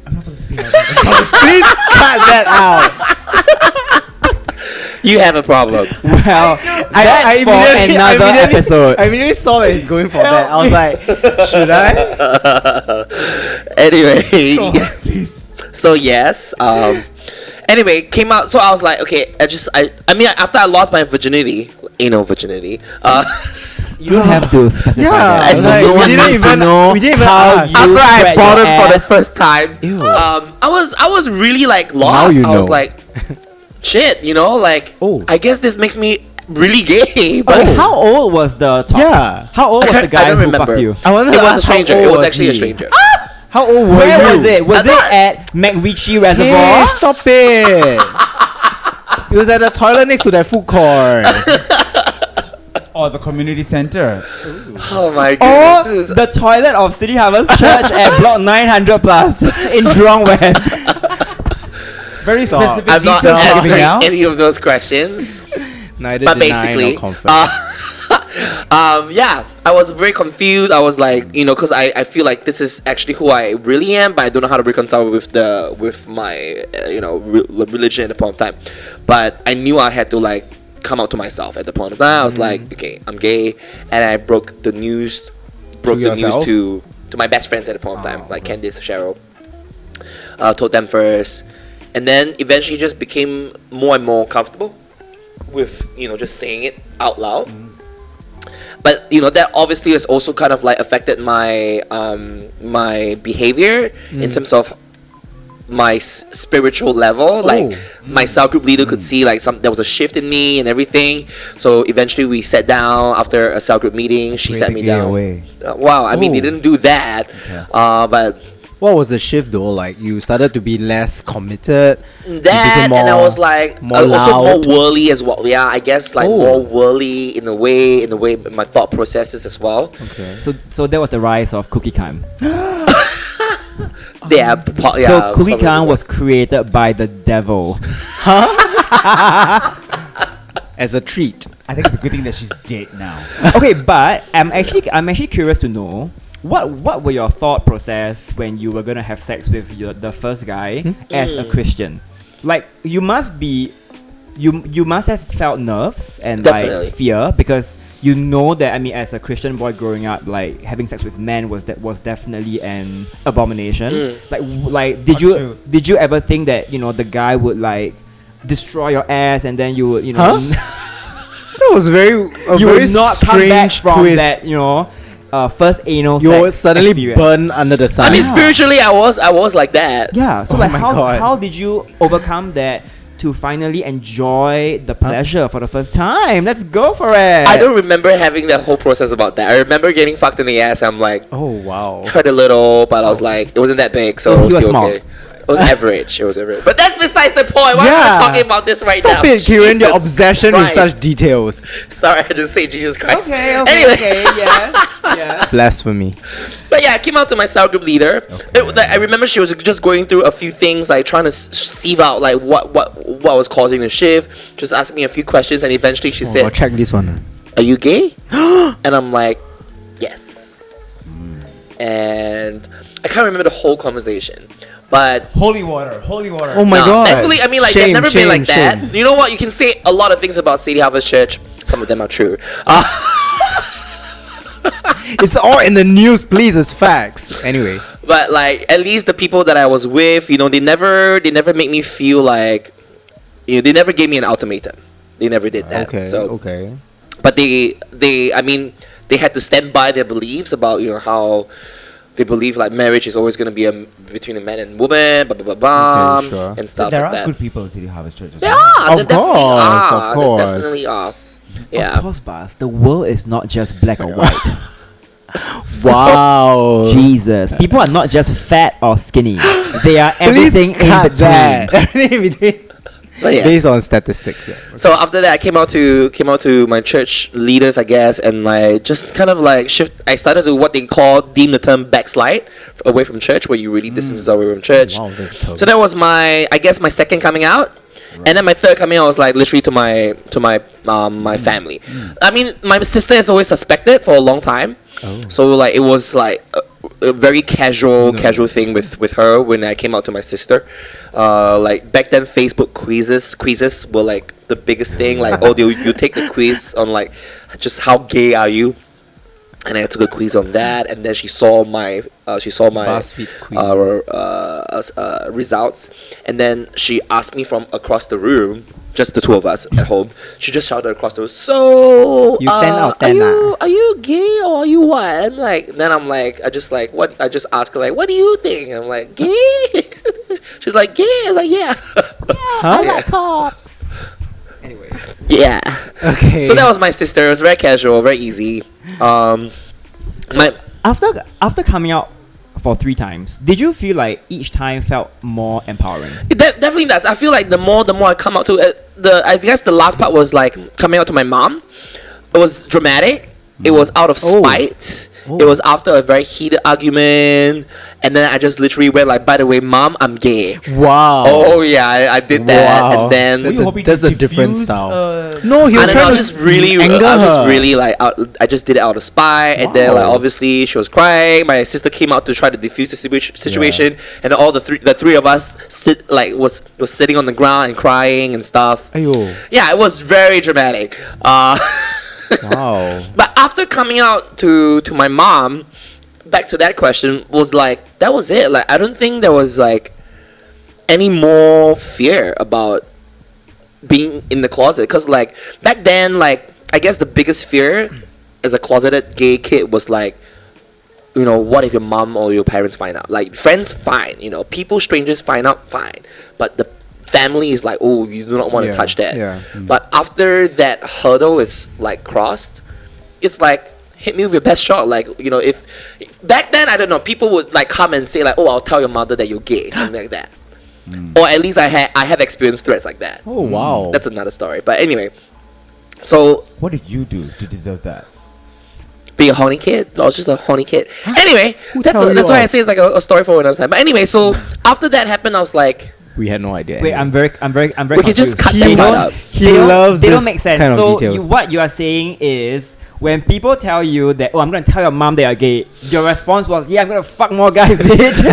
[SPEAKER 3] I'm not supposed to say that.
[SPEAKER 2] Please cut that out.
[SPEAKER 4] You have a problem.
[SPEAKER 1] Well, that's for
[SPEAKER 2] immediately-
[SPEAKER 1] another episode.
[SPEAKER 2] I immediately saw that he's going for that. I was like, should I?
[SPEAKER 4] Anyway,
[SPEAKER 3] Please.
[SPEAKER 4] so yes. Anyway, came out. So I was like, okay. I mean, after I lost my virginity, anal virginity.
[SPEAKER 1] You don't have to specify that.
[SPEAKER 2] Yeah, like,
[SPEAKER 1] No
[SPEAKER 2] we
[SPEAKER 1] one
[SPEAKER 2] didn't
[SPEAKER 1] needs to
[SPEAKER 2] even-
[SPEAKER 1] know
[SPEAKER 2] we didn't even
[SPEAKER 1] how
[SPEAKER 2] ask.
[SPEAKER 1] you
[SPEAKER 4] After I
[SPEAKER 1] spread
[SPEAKER 4] bought
[SPEAKER 1] your
[SPEAKER 4] it for the
[SPEAKER 1] ass.
[SPEAKER 4] first time,
[SPEAKER 2] Ew.
[SPEAKER 4] I was really like lost.
[SPEAKER 2] Now you
[SPEAKER 4] I was
[SPEAKER 2] know.
[SPEAKER 4] like, shit, you know, like,
[SPEAKER 2] Oh.
[SPEAKER 4] I guess this makes me really gay.
[SPEAKER 1] But
[SPEAKER 4] But
[SPEAKER 1] how old was the top?
[SPEAKER 2] Yeah.
[SPEAKER 1] How old was the
[SPEAKER 4] I
[SPEAKER 1] guy
[SPEAKER 4] don't
[SPEAKER 1] who
[SPEAKER 4] remember.
[SPEAKER 1] fucked you?
[SPEAKER 2] I wanted
[SPEAKER 4] it
[SPEAKER 2] to
[SPEAKER 4] was a
[SPEAKER 2] ask how
[SPEAKER 4] stranger.
[SPEAKER 2] old
[SPEAKER 4] It was
[SPEAKER 2] was
[SPEAKER 4] actually a
[SPEAKER 2] he?
[SPEAKER 4] stranger.
[SPEAKER 2] How old were
[SPEAKER 1] Where
[SPEAKER 2] you?
[SPEAKER 1] was it? Was
[SPEAKER 4] I
[SPEAKER 1] it
[SPEAKER 4] thought-
[SPEAKER 1] at McRitchie
[SPEAKER 2] Hey,
[SPEAKER 1] Reservoir?
[SPEAKER 2] stop it. It was at the toilet next to that food court.
[SPEAKER 3] Or the community center.
[SPEAKER 4] Oh my
[SPEAKER 1] Or
[SPEAKER 4] goodness. This is-
[SPEAKER 1] the toilet of City Harvest Church at block 900 plus in Jurong West.
[SPEAKER 3] Very
[SPEAKER 2] Stop.
[SPEAKER 3] specific
[SPEAKER 4] I'm not
[SPEAKER 3] details coming
[SPEAKER 4] answering
[SPEAKER 3] out.
[SPEAKER 4] any of those questions.
[SPEAKER 2] Neither
[SPEAKER 4] But
[SPEAKER 2] deny
[SPEAKER 4] basically,
[SPEAKER 2] nor confirm.
[SPEAKER 4] Yeah, I was very confused. I was like, because I feel like this is actually who I really am, but I don't know how to reconcile with my religion at the point of time. But I knew I had to like come out to myself at the point of time. I was like, okay, I'm gay, and I broke the news to my best friends at the point of time, like Candice, Cheryl. Told them first, and then eventually just became more and more comfortable with just saying it out loud. But that obviously has also kind of like affected my my behavior in terms of my spiritual level. Like my cell group leader could see like there was a shift in me and everything. So eventually we sat down after a cell group meeting. She sat me down. Wow, I mean they didn't do that, but.
[SPEAKER 2] What was the shift though? Like you started to be less committed.
[SPEAKER 4] That and I was like also more worldly as well. Yeah, I guess like more worldly in a way my thought processes as well.
[SPEAKER 1] Okay. So that was the rise of Cookie Time.
[SPEAKER 4] So
[SPEAKER 1] Cookie Time was created by the devil.
[SPEAKER 2] As a treat.
[SPEAKER 3] I think it's a good thing that she's dead now.
[SPEAKER 1] Okay, but I'm actually curious to know. What were your thought process when you were gonna have sex with the first guy as a Christian? Like you must have felt nerves and
[SPEAKER 4] Definitely.
[SPEAKER 1] like fear because that as a Christian boy growing up, like having sex with men was definitely an abomination. Like did you ever think that the guy would like destroy your ass and then you would
[SPEAKER 2] That was
[SPEAKER 1] you
[SPEAKER 2] very
[SPEAKER 1] would not come back
[SPEAKER 2] strange
[SPEAKER 1] from
[SPEAKER 2] twist.
[SPEAKER 1] that first anal
[SPEAKER 2] You
[SPEAKER 1] sex
[SPEAKER 2] were suddenly
[SPEAKER 1] experience.
[SPEAKER 2] burn under the sun.
[SPEAKER 4] I mean, spiritually, I was like that.
[SPEAKER 1] Yeah. So
[SPEAKER 2] Oh
[SPEAKER 1] like
[SPEAKER 2] my God.
[SPEAKER 1] how did you overcome that to finally enjoy the pleasure for the first time? Let's go for it.
[SPEAKER 4] I don't remember having that whole process about that. I remember getting fucked in the ass. I'm like,
[SPEAKER 2] Oh wow.
[SPEAKER 4] hurt a little, but I was like, it wasn't that big, so
[SPEAKER 1] So
[SPEAKER 4] it was
[SPEAKER 1] he was
[SPEAKER 4] still
[SPEAKER 1] small.
[SPEAKER 4] okay. It was average. It was average. But that's besides the point. Why am I talking about this right
[SPEAKER 2] Stop
[SPEAKER 4] now?
[SPEAKER 2] it, Kieran. Your
[SPEAKER 4] Jesus
[SPEAKER 2] obsession
[SPEAKER 4] Christ.
[SPEAKER 2] with such details.
[SPEAKER 4] Sorry, I just say Jesus Christ.
[SPEAKER 1] Okay.
[SPEAKER 4] Anyway.
[SPEAKER 1] Yes.
[SPEAKER 2] Blasphemy.
[SPEAKER 4] But yeah, I came out to my cell group leader. I remember she was just going through a few things, like trying to sieve out like what was causing the shift. Just asking me a few questions, and eventually she
[SPEAKER 2] I'll
[SPEAKER 4] said,
[SPEAKER 2] check this one.
[SPEAKER 4] "Are you gay?" And I'm like, "Yes." And I can't remember the whole conversation, but
[SPEAKER 3] Holy water.
[SPEAKER 2] Oh my
[SPEAKER 4] no,
[SPEAKER 2] God.
[SPEAKER 4] thankfully, I mean, like,
[SPEAKER 2] Shame,
[SPEAKER 4] they've never
[SPEAKER 2] shame,
[SPEAKER 4] been like that.
[SPEAKER 2] shame.
[SPEAKER 4] You know what? You can say a lot of things about City Harvest Church. Some of them are true.
[SPEAKER 2] It's all in the news, please. It's facts. Anyway.
[SPEAKER 4] But like, at least the people that I was with, they never made me feel like, they never gave me an ultimatum. They never did that.
[SPEAKER 2] Okay.
[SPEAKER 4] But I mean, they had to stand by their beliefs about how they believe like marriage is always going to be between a man and woman, blah blah blah blah,
[SPEAKER 2] Okay, sure.
[SPEAKER 4] and
[SPEAKER 3] So
[SPEAKER 4] stuff
[SPEAKER 3] there
[SPEAKER 4] like
[SPEAKER 3] are
[SPEAKER 4] that.
[SPEAKER 3] good people in City Harvest Church.
[SPEAKER 4] There are.
[SPEAKER 2] Of course, of
[SPEAKER 4] There
[SPEAKER 2] course.
[SPEAKER 4] definitely are. Yeah.
[SPEAKER 1] Of course, Bas. The world is not just black or white.
[SPEAKER 2] Wow.
[SPEAKER 1] Jesus. People are not just fat or skinny. They are
[SPEAKER 2] Please
[SPEAKER 1] everything in
[SPEAKER 2] cut
[SPEAKER 1] between.
[SPEAKER 2] that. Everything in between.
[SPEAKER 4] But yes.
[SPEAKER 2] Based on statistics, yeah.
[SPEAKER 4] So after that, I came out to my church leaders, I guess, and like just kind of like shift. I started to what they deem the term backslide away from church, where you really distance yourself away from church.
[SPEAKER 2] Wow, that's tough.
[SPEAKER 4] So that was my second coming out. And then my third coming out was like literally to my family. I mean, my sister has always suspected for a long time.
[SPEAKER 2] Oh.
[SPEAKER 4] So like it was like a very casual thing with her when I came out to my sister. Like back then, Facebook quizzes were like the biggest thing. Like you take the quiz on like just how gay are you. And I took a quiz on that, and then she saw my
[SPEAKER 2] BuzzFeed
[SPEAKER 4] results, and then she asked me from across the room, just the two of us at home. She just shouted across the room, "So,
[SPEAKER 2] You 10 out of 10
[SPEAKER 4] are you gay or are you what?" I'm like, I just asked her like, "What do you think?" I'm like, "Gay?" She's like, "Gay?" I was like, "Yeah."
[SPEAKER 1] I like cocks.
[SPEAKER 2] Anyway.
[SPEAKER 4] Yeah.
[SPEAKER 2] Okay.
[SPEAKER 4] So that was my sister. It was very casual, very easy.
[SPEAKER 1] After coming out for 3 times, did you feel like each time felt more empowering?
[SPEAKER 4] It definitely does. I feel like the more I come out to I guess the last part was like coming out to my mom. It was dramatic. It was out of spite. It was after a very heated argument, and then I just literally went like, "By the way, mom, I'm gay."
[SPEAKER 2] Wow.
[SPEAKER 4] Oh yeah, I did that,
[SPEAKER 2] Wow.
[SPEAKER 4] and then
[SPEAKER 3] Were you hoping
[SPEAKER 2] that's
[SPEAKER 3] to
[SPEAKER 2] a different
[SPEAKER 3] diffuse,
[SPEAKER 2] style.
[SPEAKER 3] uh,
[SPEAKER 2] No, he
[SPEAKER 4] I
[SPEAKER 2] was
[SPEAKER 4] don't know,
[SPEAKER 2] trying
[SPEAKER 4] I
[SPEAKER 2] to
[SPEAKER 4] just really,
[SPEAKER 2] anger
[SPEAKER 4] I was just
[SPEAKER 2] her.
[SPEAKER 4] really like, I just did it out of spite, and then like
[SPEAKER 2] Wow.
[SPEAKER 4] obviously she was crying. My sister came out to try to defuse the situation, and all the three of us was sitting on the ground and crying and stuff.
[SPEAKER 2] Ayo.
[SPEAKER 4] Yeah, it was very dramatic.
[SPEAKER 2] Wow.
[SPEAKER 4] But after coming out to my mom, back to that question, was like, that was it. Like, I don't think there was like any more fear about being in the closet, because like back then, like I guess the biggest fear as a closeted gay kid was like, you know, what if your mom or your parents find out? Like, friends, fine, you know, people, strangers find out, fine, but the family is like, oh, you do not want to touch that.
[SPEAKER 2] Yeah.
[SPEAKER 4] But after that hurdle is like crossed, it's like, hit me with your best shot. Like, you know, if back then, I don't know, people would like come and say like, oh, I'll tell your mother that you're gay, something like that. Or at least I have experienced threats like that.
[SPEAKER 2] Oh wow.
[SPEAKER 4] That's another story. But anyway, so
[SPEAKER 3] What did you do to deserve that?
[SPEAKER 4] be a horny kid. I was just a horny kid. Anyway, that's
[SPEAKER 2] tell you
[SPEAKER 4] why I
[SPEAKER 2] off?
[SPEAKER 4] say it's like a story for another time. But anyway, so after that happened, I was like,
[SPEAKER 2] we had no idea.
[SPEAKER 1] Wait, I'm very
[SPEAKER 4] we can just
[SPEAKER 1] confused.
[SPEAKER 4] cut
[SPEAKER 2] He
[SPEAKER 4] that part
[SPEAKER 2] don't-
[SPEAKER 4] out.
[SPEAKER 2] He
[SPEAKER 1] They don't-
[SPEAKER 2] loves
[SPEAKER 1] They
[SPEAKER 2] this
[SPEAKER 1] don't make sense.
[SPEAKER 2] kind of
[SPEAKER 1] So
[SPEAKER 2] details.
[SPEAKER 1] what you are saying is, when people tell you that, oh, I'm gonna tell your mom they are gay, your response was, yeah, I'm gonna fuck more guys, bitch.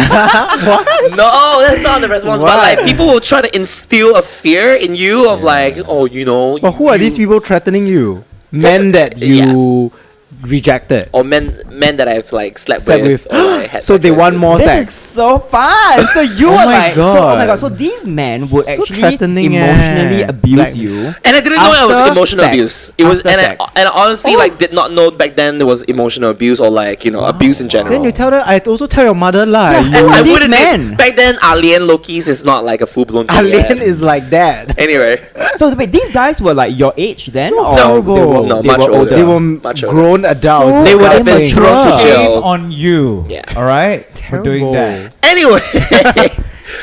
[SPEAKER 4] No, that's not the response. But like, people will try to instill a fear in you of like, oh, you know.
[SPEAKER 2] But who are these people threatening you? Men that you rejected.
[SPEAKER 4] Or men that I've like slept
[SPEAKER 2] Slept
[SPEAKER 4] with.
[SPEAKER 2] with.
[SPEAKER 4] Or, like, had
[SPEAKER 2] So they
[SPEAKER 4] sex
[SPEAKER 2] want
[SPEAKER 4] with.
[SPEAKER 2] more
[SPEAKER 1] This
[SPEAKER 2] sex.
[SPEAKER 1] is so fun. So you
[SPEAKER 2] Oh
[SPEAKER 1] were
[SPEAKER 2] my
[SPEAKER 1] like, so, oh my
[SPEAKER 2] God.
[SPEAKER 1] god. So these men would
[SPEAKER 2] So
[SPEAKER 1] actually
[SPEAKER 2] threatening,
[SPEAKER 1] emotionally abuse
[SPEAKER 2] Like-
[SPEAKER 1] you.
[SPEAKER 4] And I didn't know it was
[SPEAKER 1] After
[SPEAKER 4] emotional
[SPEAKER 1] sex.
[SPEAKER 4] abuse. It was,
[SPEAKER 1] After
[SPEAKER 4] and
[SPEAKER 1] sex.
[SPEAKER 4] I honestly
[SPEAKER 2] Oh.
[SPEAKER 4] like did not know back then there was emotional abuse or like, you know, abuse in general.
[SPEAKER 2] Then you tell them. I also tell your mother lah.
[SPEAKER 1] Yeah,
[SPEAKER 2] You,
[SPEAKER 1] who are these
[SPEAKER 4] wouldn't
[SPEAKER 1] men?
[SPEAKER 4] back then. Alien Loki's is not like a full blown.
[SPEAKER 2] Alien is like that.
[SPEAKER 4] Anyway,
[SPEAKER 1] So wait, these guys were like your age then?
[SPEAKER 2] So
[SPEAKER 1] or
[SPEAKER 2] horrible.
[SPEAKER 1] They were,
[SPEAKER 4] No,
[SPEAKER 1] they
[SPEAKER 4] much
[SPEAKER 1] were
[SPEAKER 4] older.
[SPEAKER 2] They were
[SPEAKER 4] Much older.
[SPEAKER 2] grown adults.
[SPEAKER 1] So
[SPEAKER 4] they would have been
[SPEAKER 2] disgusting.
[SPEAKER 4] thrown to
[SPEAKER 3] Shame
[SPEAKER 4] jail.
[SPEAKER 3] on you.
[SPEAKER 4] Yeah.
[SPEAKER 3] All right. For doing
[SPEAKER 2] Terrible.
[SPEAKER 3] that.
[SPEAKER 4] Anyway.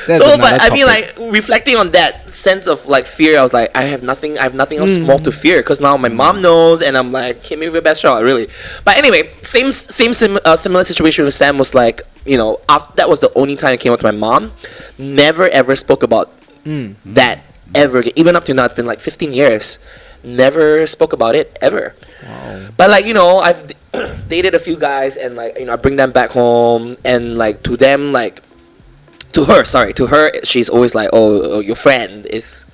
[SPEAKER 2] That's
[SPEAKER 4] So,
[SPEAKER 2] another
[SPEAKER 4] but I mean,
[SPEAKER 2] topic.
[SPEAKER 4] like reflecting on that sense of like fear, I was like, I have nothing else more to fear because now my mom knows, and I'm like, hit me with your best shot, really. But anyway, similar situation with Sam was like, you know, that was the only time I came out to my mom. Never ever spoke about that ever again. Even up to now, it's been like 15 years. Never spoke about it ever.
[SPEAKER 2] Wow.
[SPEAKER 4] But like, you know, I've dated a few guys, and like, you know, I bring them back home, and like to them, like to her, she's always like, oh, your friend is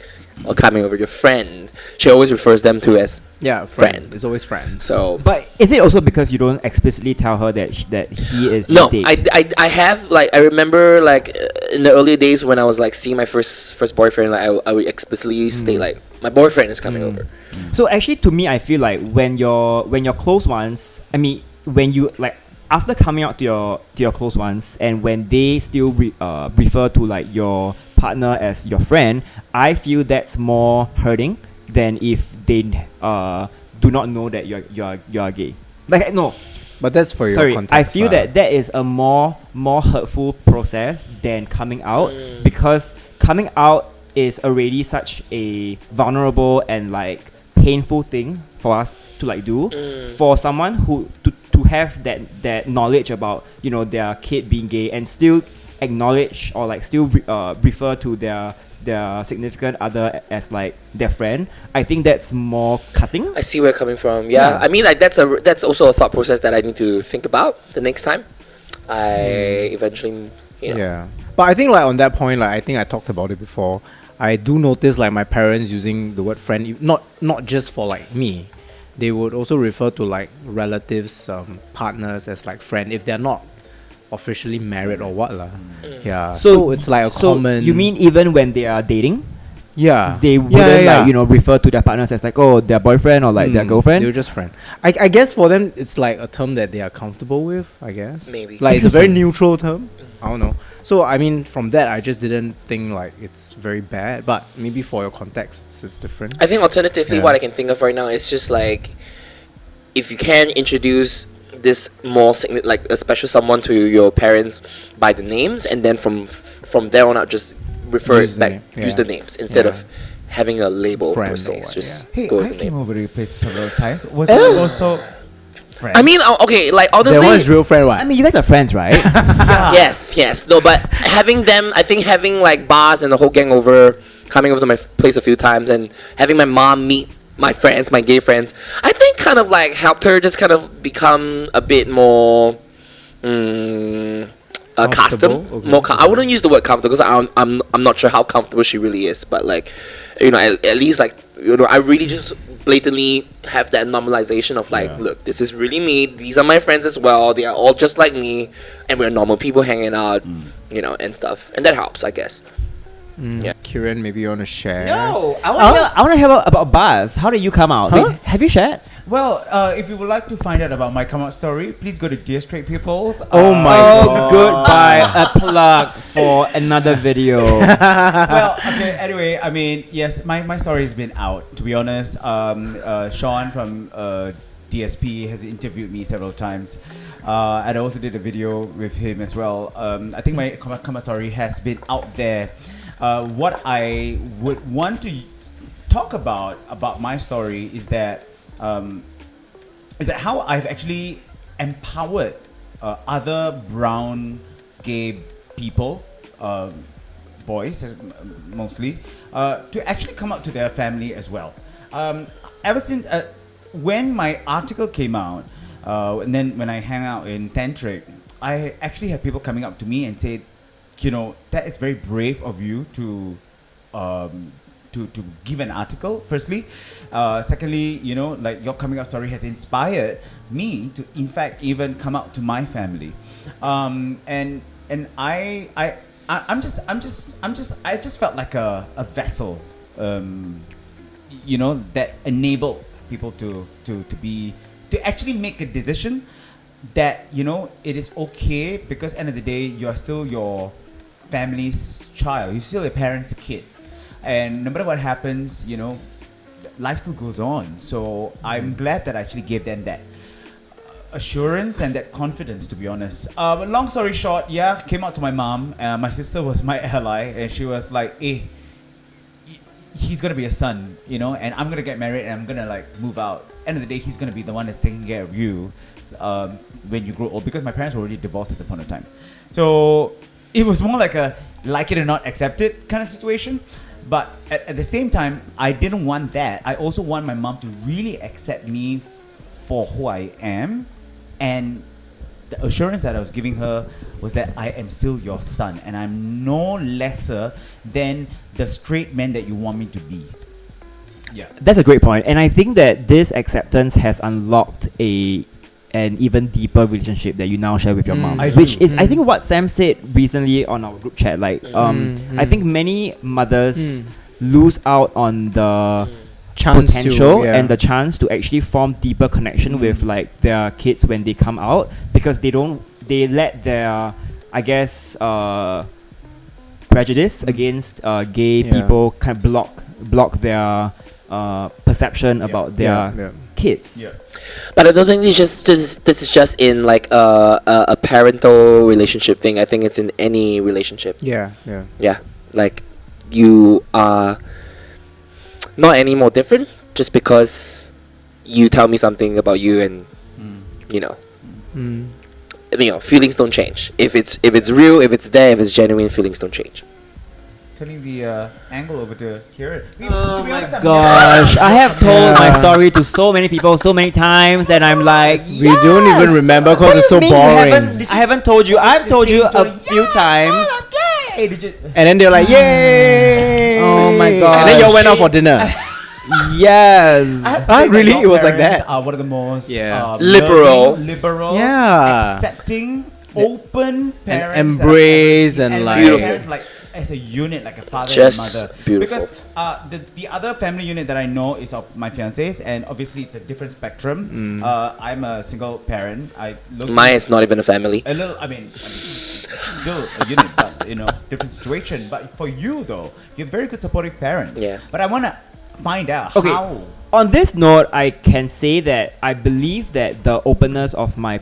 [SPEAKER 4] coming over. Your friend. She always refers them to as
[SPEAKER 2] Yeah,
[SPEAKER 4] friend.
[SPEAKER 2] It's always friends.
[SPEAKER 4] so.
[SPEAKER 1] But is it also because you don't explicitly tell her that that he is
[SPEAKER 4] No,
[SPEAKER 1] your date?
[SPEAKER 4] I have like I remember like in the early days when I was like seeing my first boyfriend, like I would explicitly state like my boyfriend is coming over.
[SPEAKER 1] So actually, to me, I feel like when your close ones, I mean, when you like after coming out to your close ones, and when they still refer to like your partner as your friend, I feel that's more hurting than if they do not know that you're gay. Like no,
[SPEAKER 2] But that's for your
[SPEAKER 1] sorry,
[SPEAKER 2] context.
[SPEAKER 1] I feel
[SPEAKER 2] lah.
[SPEAKER 1] that is a more hurtful process than coming out, because coming out is already such a vulnerable and like painful thing for us to like do. For someone who to have that knowledge about, you know, their kid being gay and still acknowledge or like still refer to their significant other as like their friend, I think that's more cutting.
[SPEAKER 4] I see where you're coming from. Yeah,
[SPEAKER 1] Yeah.
[SPEAKER 4] I mean like that's also a thought process that I need to think about the next time I eventually, you know.
[SPEAKER 2] Yeah, but I think like on that point, like I think I talked about it before. I do notice like my parents using the word friend, not just for like me. They would also refer to like relatives, partners as like friend if they're not officially married or what lah. Yeah, so it's like a common.
[SPEAKER 1] You mean even when they are dating,
[SPEAKER 2] yeah,
[SPEAKER 1] they wouldn't like, you know, refer to their partners as like, oh, their boyfriend or like their girlfriend?
[SPEAKER 2] They're just friend. I guess for them it's like a term that they are comfortable with. I guess
[SPEAKER 4] Maybe.
[SPEAKER 2] like it's a very neutral term. I don't know. So I mean, from that I just didn't think like it's very bad. But maybe for your context, it's different.
[SPEAKER 4] I think alternatively,
[SPEAKER 2] Yeah.
[SPEAKER 4] what I can think of right now is just like, if you can introduce this more like a special someone to your parents by the names, and then from there on out just refer
[SPEAKER 2] Use
[SPEAKER 4] it
[SPEAKER 2] the
[SPEAKER 4] back,
[SPEAKER 2] name,
[SPEAKER 4] use
[SPEAKER 2] yeah.
[SPEAKER 4] the names instead
[SPEAKER 2] Yeah.
[SPEAKER 4] of having a label
[SPEAKER 2] Friend
[SPEAKER 4] per
[SPEAKER 2] or
[SPEAKER 4] se.
[SPEAKER 2] what,
[SPEAKER 4] Just
[SPEAKER 3] Hey,
[SPEAKER 4] go
[SPEAKER 3] I
[SPEAKER 4] with the
[SPEAKER 3] came
[SPEAKER 4] name.
[SPEAKER 3] over to your place several times. Was it also friend.
[SPEAKER 4] I mean, okay, like
[SPEAKER 2] That
[SPEAKER 4] honestly,
[SPEAKER 2] one is real friend,
[SPEAKER 1] I
[SPEAKER 2] what?
[SPEAKER 1] mean, you guys are friends, right?
[SPEAKER 4] yes, no, but having them, I think having like Baz and the whole gang over, coming over to my place a few times, and having my mom meet my friends, my gay friends, I think kind of like helped her just kind of become a bit more accustomed.
[SPEAKER 2] Okay.
[SPEAKER 4] More, I wouldn't use the word comfortable because I'm not sure how comfortable she really is, but like, you know, at least like, you know, I really just blatantly have that normalization of like, look, this is really me. These are my friends as well. They are all just like me, and we're normal people hanging out, you know, and stuff, and that helps, I guess. Yeah.
[SPEAKER 2] Kieran, maybe you want to share?
[SPEAKER 1] No, I want to hear about Baz. How did you come out?
[SPEAKER 2] Huh?
[SPEAKER 1] Wait, have you shared?
[SPEAKER 3] Well, if you would like to find out about my come out story, please go to Dear Straight Peoples.
[SPEAKER 2] Oh my God.
[SPEAKER 1] Goodbye. A plug for another video.
[SPEAKER 3] Well, okay, anyway, I mean, yes, my story has been out, to be honest. Sean from DSP has interviewed me several times. And I also did a video with him as well. I think my come out story has been out there. What I would want to talk about my story is that how I've actually empowered other brown gay people, boys mostly, to actually come out to their family as well. Ever since when my article came out, and then when I hang out in Tantric, I actually had people coming up to me and say, you know, that is very brave of you to give an article, firstly. Secondly, you know, like your coming out story has inspired me to, in fact, even come out to my family. And I just felt like a vessel, you know, that enabled people to actually make a decision that, you know, it is okay, because end of the day, you are still your family's child. You're still your parents' kid. And no matter what happens, you know, life still goes on. So I'm glad that I actually gave them that assurance and that confidence, to be honest. But long story short, yeah, came out to my mom. My sister was my ally, and she was like, hey, he's gonna be a son, you know, and I'm gonna get married and I'm gonna like move out. End of the day, he's gonna be the one that's taking care of you when you grow old, because my parents were already divorced at the point of time. So it was more like a like it or not accept it kind of situation. But at the same time, I didn't want that. I also want my mom to really accept me for who I am. And the assurance that I was giving her was that I am still your son, and I'm no lesser than the straight man that you want me to be. Yeah.
[SPEAKER 1] That's a great point, and I think that this acceptance has unlocked an even deeper relationship that you now share with your mom, which is I think what Sam said recently on our group chat. Like, I think many mothers lose out on the
[SPEAKER 2] Chance
[SPEAKER 1] potential
[SPEAKER 2] to,
[SPEAKER 1] and the chance to actually form deeper connection with like their kids when they come out, because they let their, I guess, prejudice against gay people kind of block their perception about their kids.
[SPEAKER 3] Yeah.
[SPEAKER 4] But I don't think this is just in like a parental relationship thing. I think it's in any relationship.
[SPEAKER 2] Yeah.
[SPEAKER 4] Yeah, like you are not any more different just because you tell me something about you, and you know, feelings don't change. If it's real, if it's there, if it's genuine, feelings don't change.
[SPEAKER 3] Turning the angle over to Kieran.
[SPEAKER 1] Oh my gosh, I have told my story to so many people so many times, and I'm like,
[SPEAKER 2] We don't even remember because it's so boring.
[SPEAKER 1] I haven't told you. I've told you a few times.
[SPEAKER 3] Hey, did you?
[SPEAKER 2] And then they're like, yay!
[SPEAKER 1] Oh my god!
[SPEAKER 2] And then y'all went out for dinner.
[SPEAKER 1] Yes.
[SPEAKER 2] Really? It was like that?
[SPEAKER 3] Are one of the most
[SPEAKER 4] liberal,
[SPEAKER 3] accepting, open parents,
[SPEAKER 2] and embrace and like
[SPEAKER 4] beautiful.
[SPEAKER 3] parents, like as a unit, like a father
[SPEAKER 4] Just
[SPEAKER 3] and mother.
[SPEAKER 4] beautiful.
[SPEAKER 3] Because the other family unit that I know is of my fiance's, and obviously it's a different spectrum. I'm a single parent.
[SPEAKER 4] Mine is not even a family.
[SPEAKER 3] A little, I mean, still a unit, but you know, different situation. But for you though, you're very good supportive parents.
[SPEAKER 4] Yeah.
[SPEAKER 3] But I wanna find out
[SPEAKER 1] Okay.
[SPEAKER 3] how.
[SPEAKER 1] On this note, I can say that I believe that the openness of my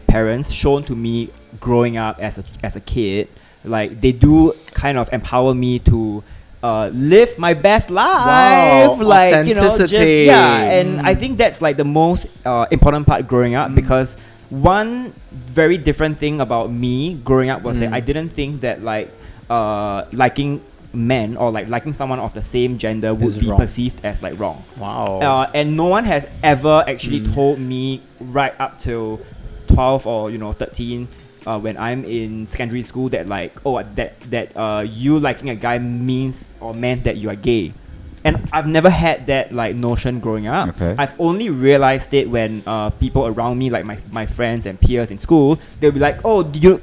[SPEAKER 1] parents shown to me growing up as a kid, like they do kind of empower me to live my best life.
[SPEAKER 2] Wow,
[SPEAKER 1] Like, you know, just,
[SPEAKER 2] authenticity.
[SPEAKER 1] yeah. And I think that's like the most important part growing up, because one very different thing about me growing up was that I didn't think that like liking men or like liking someone of the same gender would
[SPEAKER 2] Is
[SPEAKER 1] be
[SPEAKER 2] wrong.
[SPEAKER 1] perceived as like wrong.
[SPEAKER 2] Wow.
[SPEAKER 1] And no one has ever actually told me right up till 12 or 13 when I'm in secondary school that like that you liking a guy means or meant that you are gay. And I've never had that like notion growing up.
[SPEAKER 3] Okay.
[SPEAKER 1] I've only realized it when people around me, like my friends and peers in school, they'll be like, "Oh, you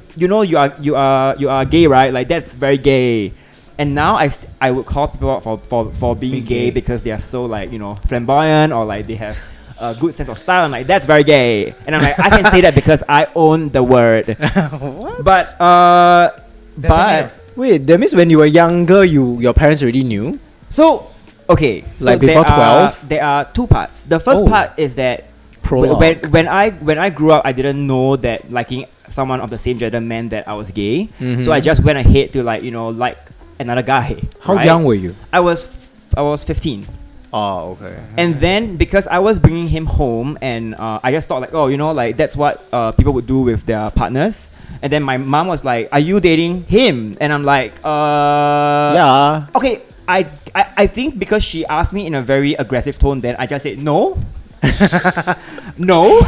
[SPEAKER 1] are gay, right? Like that's very gay." And now I would call people out for being gay because they are so like flamboyant, or like they have a good sense of style. I'm like, that's very gay, and I'm like, I can say that because I own the word.
[SPEAKER 2] What?
[SPEAKER 1] But
[SPEAKER 2] Wait, that means when you were younger, your parents already knew?
[SPEAKER 1] so okay,
[SPEAKER 2] Like
[SPEAKER 1] so
[SPEAKER 2] before 12?
[SPEAKER 1] there are two parts. The first part is that
[SPEAKER 2] Prologue.
[SPEAKER 1] when I grew up, I didn't know that liking someone of the same gender meant that I was gay. So I just went ahead to like like another guy.
[SPEAKER 2] How
[SPEAKER 1] right?
[SPEAKER 2] young were you?
[SPEAKER 1] I was 15.
[SPEAKER 2] Oh, okay.
[SPEAKER 1] And then because I was bringing him home, and I just thought like, oh, like that's what people would do with their partners. And then my mom was like, "Are you dating him?" And I'm like,
[SPEAKER 2] Yeah.
[SPEAKER 1] Okay, I think because she asked me in a very aggressive tone, then I just said no. No.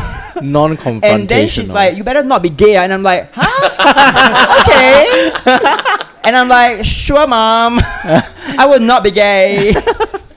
[SPEAKER 2] Non-confrontational.
[SPEAKER 1] And then she's like, "You better not be gay." And I'm like, "Huh?" Okay. And I'm like, "Sure, mom. I would not be gay."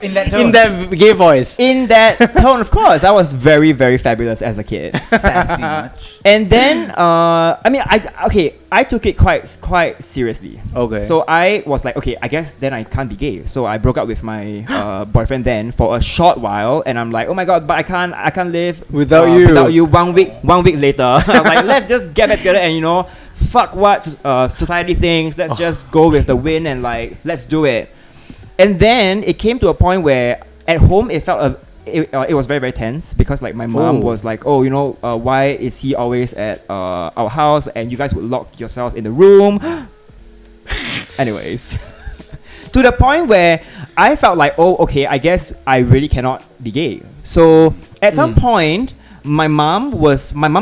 [SPEAKER 3] In that tone.
[SPEAKER 2] in that gay voice.
[SPEAKER 1] In that tone, of course. I was very, very fabulous as a kid.
[SPEAKER 3] Sassy much.
[SPEAKER 1] And then, I took it quite seriously.
[SPEAKER 2] Okay.
[SPEAKER 1] So I was like, okay, I guess then I can't be gay. So I broke up with my boyfriend then for a short while, and I'm like, oh my god, but I can't live
[SPEAKER 2] Without you.
[SPEAKER 1] Without you. 1 week later, I'm like, let's just get back together and fuck what society thinks. Let's just go with the wind and like let's do it. And then it came to a point where at home it felt it was very, very tense, because like my mom was like, oh, why is he always at our house, and you guys would lock yourselves in the room. Anyways, to the point where I felt like, oh, okay, I guess I really cannot be gay. So at some point, my mom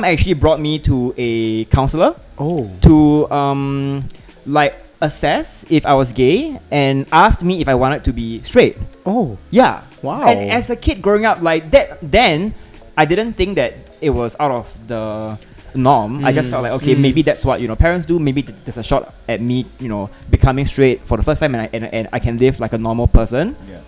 [SPEAKER 1] actually brought me to a counselor to like assess if I was gay, and asked me if I wanted to be straight.
[SPEAKER 2] Oh.
[SPEAKER 1] Yeah.
[SPEAKER 2] Wow.
[SPEAKER 1] And as a kid growing up like that, then I didn't think that it was out of the norm. I just felt like, okay, maybe that's what parents do. Maybe there's a shot at me, becoming straight for the first time, and I can live like a normal person.
[SPEAKER 3] Yeah.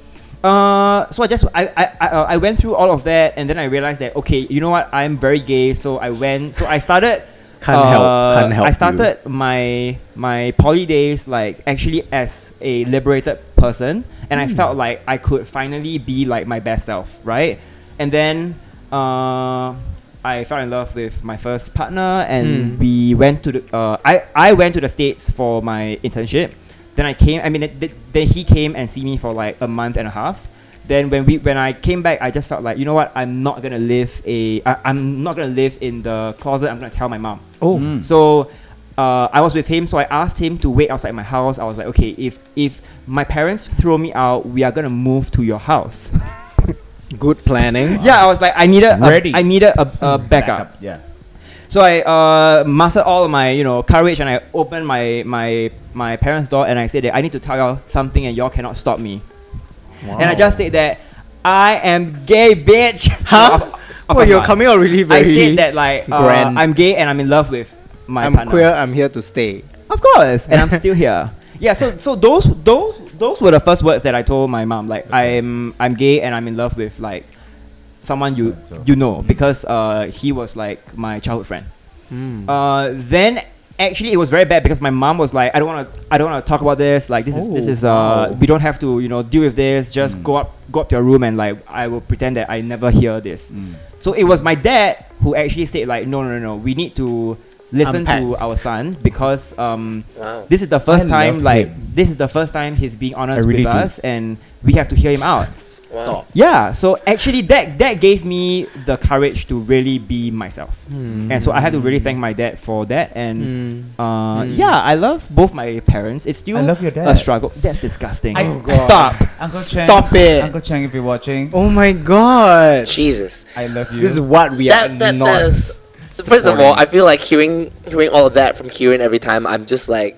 [SPEAKER 1] So I went through all of that, and then I realized that, okay, you know what, I'm very gay. So I started.
[SPEAKER 2] Can't help
[SPEAKER 1] I started my poly days like actually as a liberated person, and I felt like I could finally be like my best self, right? And then I fell in love with my first partner, and we went to the I went to the States for my internship. Then then he came and see me for like a month and a half. Then when I came back, I just felt like, you know what, I'm not gonna live in the closet. I'm gonna tell my mom. So I was with him, so I asked him to wait outside my house. I was like, okay, if my parents throw me out, we are gonna move to your house.
[SPEAKER 2] Good planning.
[SPEAKER 1] Yeah, I was like, I needed
[SPEAKER 3] Ready.
[SPEAKER 1] a backup.
[SPEAKER 3] Yeah.
[SPEAKER 1] So I mustered all of my courage, and I opened my parents' door, and I said that I need to tell y'all something, and y'all cannot stop me.
[SPEAKER 2] Wow.
[SPEAKER 1] And I just said that I am gay, bitch.
[SPEAKER 2] Huh? Well, you're coming out really
[SPEAKER 1] I
[SPEAKER 2] very.
[SPEAKER 1] said that like
[SPEAKER 2] grand.
[SPEAKER 1] I'm gay and I'm in love with my
[SPEAKER 2] I'm
[SPEAKER 1] partner.
[SPEAKER 2] queer. I'm here to stay.
[SPEAKER 1] Of course, and I'm still here. Yeah. So those were the first words that I told my mom. Like, I'm gay and I'm in love with like someone
[SPEAKER 3] So.
[SPEAKER 1] because he was like my childhood friend. Then actually it was very bad, because my mom was like, I don't want to talk about this. Like this is we don't have to deal with this. Just go up to your room, and like I will pretend that I never hear this. So it was my dad who actually said like, no, we need to listen
[SPEAKER 2] Unpack.
[SPEAKER 1] to our son because
[SPEAKER 4] Wow.
[SPEAKER 1] this is the first
[SPEAKER 3] I
[SPEAKER 1] time
[SPEAKER 3] love him.
[SPEAKER 1] this is the first time he's being honest
[SPEAKER 3] I really
[SPEAKER 1] with
[SPEAKER 3] do.
[SPEAKER 1] us, and we have to hear him out.
[SPEAKER 4] Wow.
[SPEAKER 1] Yeah, so actually that gave me the courage to really be myself. And so I have to really thank my dad for that. And yeah, I love both my parents. It's still
[SPEAKER 3] I love your
[SPEAKER 1] a
[SPEAKER 3] dad.
[SPEAKER 1] struggle. That's disgusting.
[SPEAKER 3] Oh,
[SPEAKER 2] God.
[SPEAKER 1] Stop.
[SPEAKER 3] Uncle Chang.
[SPEAKER 2] Stop it.
[SPEAKER 3] Uncle Chang, if you're watching,
[SPEAKER 2] Oh my god.
[SPEAKER 4] Jesus.
[SPEAKER 3] I love you.
[SPEAKER 2] This is what we are
[SPEAKER 4] That
[SPEAKER 2] not.
[SPEAKER 4] is. First of all, I feel like hearing all of that from Kieran every time. I'm just like,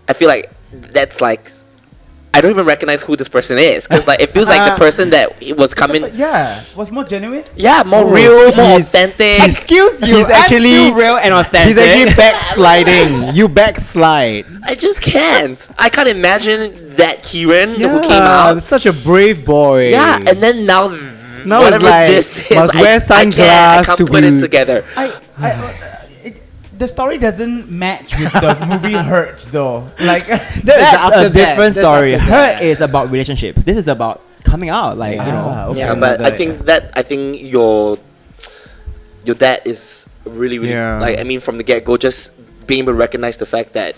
[SPEAKER 4] I feel like that's like, I don't even recognize who this person is because like it feels like the person that he was coming.
[SPEAKER 3] Yeah, was more genuine.
[SPEAKER 4] Yeah, more
[SPEAKER 2] Oh,
[SPEAKER 4] real,
[SPEAKER 2] so
[SPEAKER 4] more
[SPEAKER 2] he's-
[SPEAKER 4] authentic.
[SPEAKER 1] Excuse you.
[SPEAKER 2] He's
[SPEAKER 1] I'm
[SPEAKER 2] actually-
[SPEAKER 1] still real and authentic.
[SPEAKER 2] He's actually backsliding. You backslide.
[SPEAKER 4] I just can't. I can't imagine that Kieran who came
[SPEAKER 2] Yeah,
[SPEAKER 4] out.
[SPEAKER 2] such a brave boy.
[SPEAKER 4] Yeah, and then now
[SPEAKER 2] Now it's
[SPEAKER 4] whatever
[SPEAKER 2] like,
[SPEAKER 4] this is,
[SPEAKER 2] must wear
[SPEAKER 4] I
[SPEAKER 2] sunglasses
[SPEAKER 4] can't
[SPEAKER 2] to
[SPEAKER 4] put it
[SPEAKER 2] be-
[SPEAKER 4] together.
[SPEAKER 3] The story doesn't match with the movie Hurt though. Like
[SPEAKER 1] That's
[SPEAKER 2] after
[SPEAKER 1] a
[SPEAKER 2] that.
[SPEAKER 1] different
[SPEAKER 2] That's
[SPEAKER 1] story.
[SPEAKER 2] after
[SPEAKER 1] Her
[SPEAKER 2] that.
[SPEAKER 1] is about relationships. This is about coming out. Like you know.
[SPEAKER 3] okay.
[SPEAKER 4] Yeah,
[SPEAKER 2] It's
[SPEAKER 4] but I
[SPEAKER 2] another-
[SPEAKER 4] think your dad is really
[SPEAKER 2] Yeah.
[SPEAKER 4] like, I mean, from the get go, just being able to recognize the fact that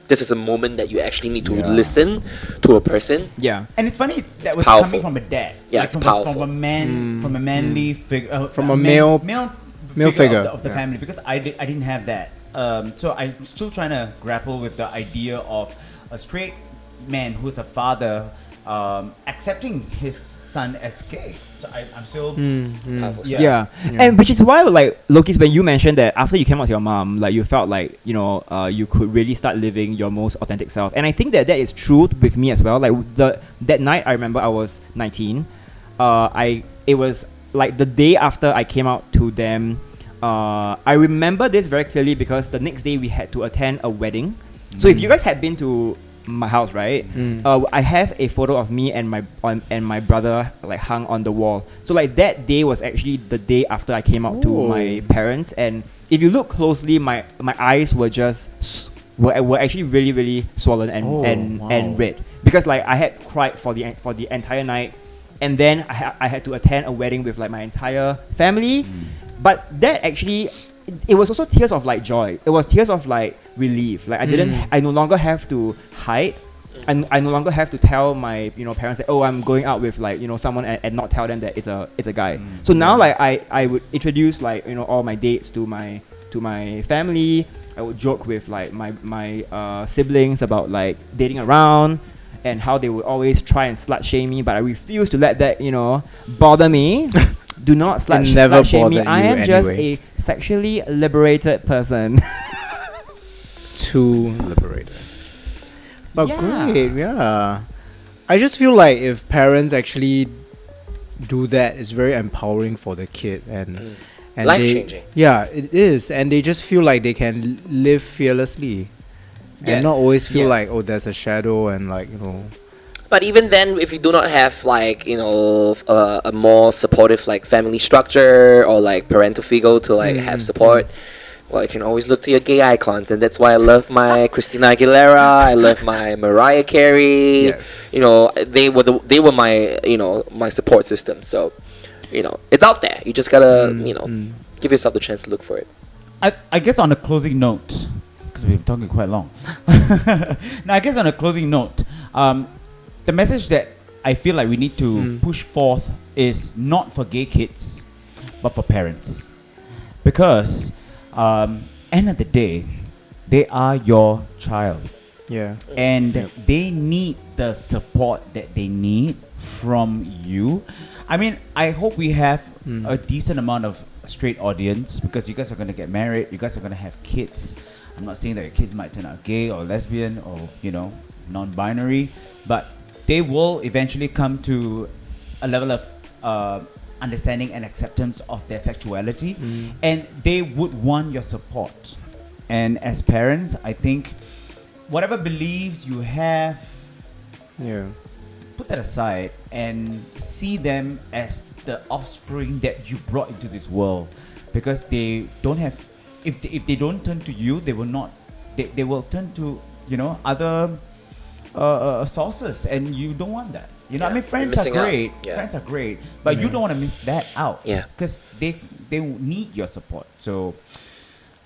[SPEAKER 4] this is a moment that you actually need to
[SPEAKER 3] Yeah.
[SPEAKER 4] listen to a person.
[SPEAKER 1] Yeah.
[SPEAKER 3] And it's funny that
[SPEAKER 4] It's
[SPEAKER 3] was
[SPEAKER 4] powerful.
[SPEAKER 3] coming from a dad.
[SPEAKER 4] Yeah,
[SPEAKER 3] Like
[SPEAKER 4] it's
[SPEAKER 3] from
[SPEAKER 4] powerful.
[SPEAKER 3] from a man, from a manly figure,
[SPEAKER 2] From a male figure.
[SPEAKER 3] of the
[SPEAKER 2] Yeah.
[SPEAKER 3] family. Because I didn't have that. So I'm still trying to grapple with the idea of a straight man who's a father accepting his son as gay. So I'm still.
[SPEAKER 4] Powerful.
[SPEAKER 3] Yeah.
[SPEAKER 1] And which is why, like, Lokis, when you mentioned that after you came out to your mom, like, you felt like, you know, you could really start living your most authentic self. And I think that is true with me as well. Like, that night, I remember I was 19. It was, like, the day after I came out to them. I remember this very clearly because the next day we had to attend a wedding. So if you guys had been to my house, right? I have a photo of me and my brother like hung on the wall. So like that day was actually the day after I came out to my parents. And if you look closely, my eyes were just were actually really really swollen and red because like I had cried for the entire night, and then I had to attend a wedding with like my entire family. But that actually, it was also tears of like joy. It was tears of like relief. Like I no longer have to hide. I no longer have to tell my parents that, oh, I'm going out with like someone, and not tell them that it's a guy. So now like I would introduce like all my dates to my family. I would joke with like my siblings about like dating around and how they would always try and slut shame me, but I refuse to let that bother me. Do not
[SPEAKER 2] It never
[SPEAKER 1] slut shame me.
[SPEAKER 2] bothered
[SPEAKER 1] I
[SPEAKER 2] you
[SPEAKER 1] am just
[SPEAKER 2] anyway.
[SPEAKER 1] a sexually liberated person.
[SPEAKER 2] Too liberated. But
[SPEAKER 1] Yeah.
[SPEAKER 2] great, yeah. I just feel like if parents actually do that, it's very empowering for the kid and
[SPEAKER 4] Life-changing.
[SPEAKER 2] Yeah, it is, and they just feel like they can live fearlessly,
[SPEAKER 1] Yes,
[SPEAKER 2] and not always feel
[SPEAKER 1] yes.
[SPEAKER 2] like, oh, there's a shadow and like
[SPEAKER 4] But even then, if you do not have like a more supportive like family structure or like parental figure to like have support, well, you can always look to your gay icons, and that's why I love my Christina Aguilera. I love my Mariah Carey.
[SPEAKER 2] Yes.
[SPEAKER 4] They were my my support system. So, it's out there. You just gotta give yourself the chance to look for it.
[SPEAKER 3] I guess on a closing note, because we've been talking quite long. Now, I guess on a closing note, the message that I feel like we need to push forth is not for gay kids, but for parents. Because, end of the day, they are your child.
[SPEAKER 2] yeah.
[SPEAKER 3] And they need the support that they need from you. I mean, I hope we have a decent amount of straight audience, because you guys are going to get married, you guys are going to have kids. I'm not saying that your kids might turn out gay or lesbian or non-binary, but they will eventually come to a level of understanding and acceptance of their sexuality, and they would want your support. And as parents, I think whatever beliefs you have,
[SPEAKER 2] Yeah.
[SPEAKER 3] put that aside and see them as the offspring that you brought into this world, because they don't have, if they don't turn to you, they will not, they will turn to other sources, and you don't want that. I mean,
[SPEAKER 4] You're
[SPEAKER 3] friends are
[SPEAKER 4] missing out.
[SPEAKER 3] great.
[SPEAKER 4] Yeah.
[SPEAKER 3] Friends are great, but you don't want to miss that out.
[SPEAKER 4] Yeah.
[SPEAKER 3] Because they need your support. So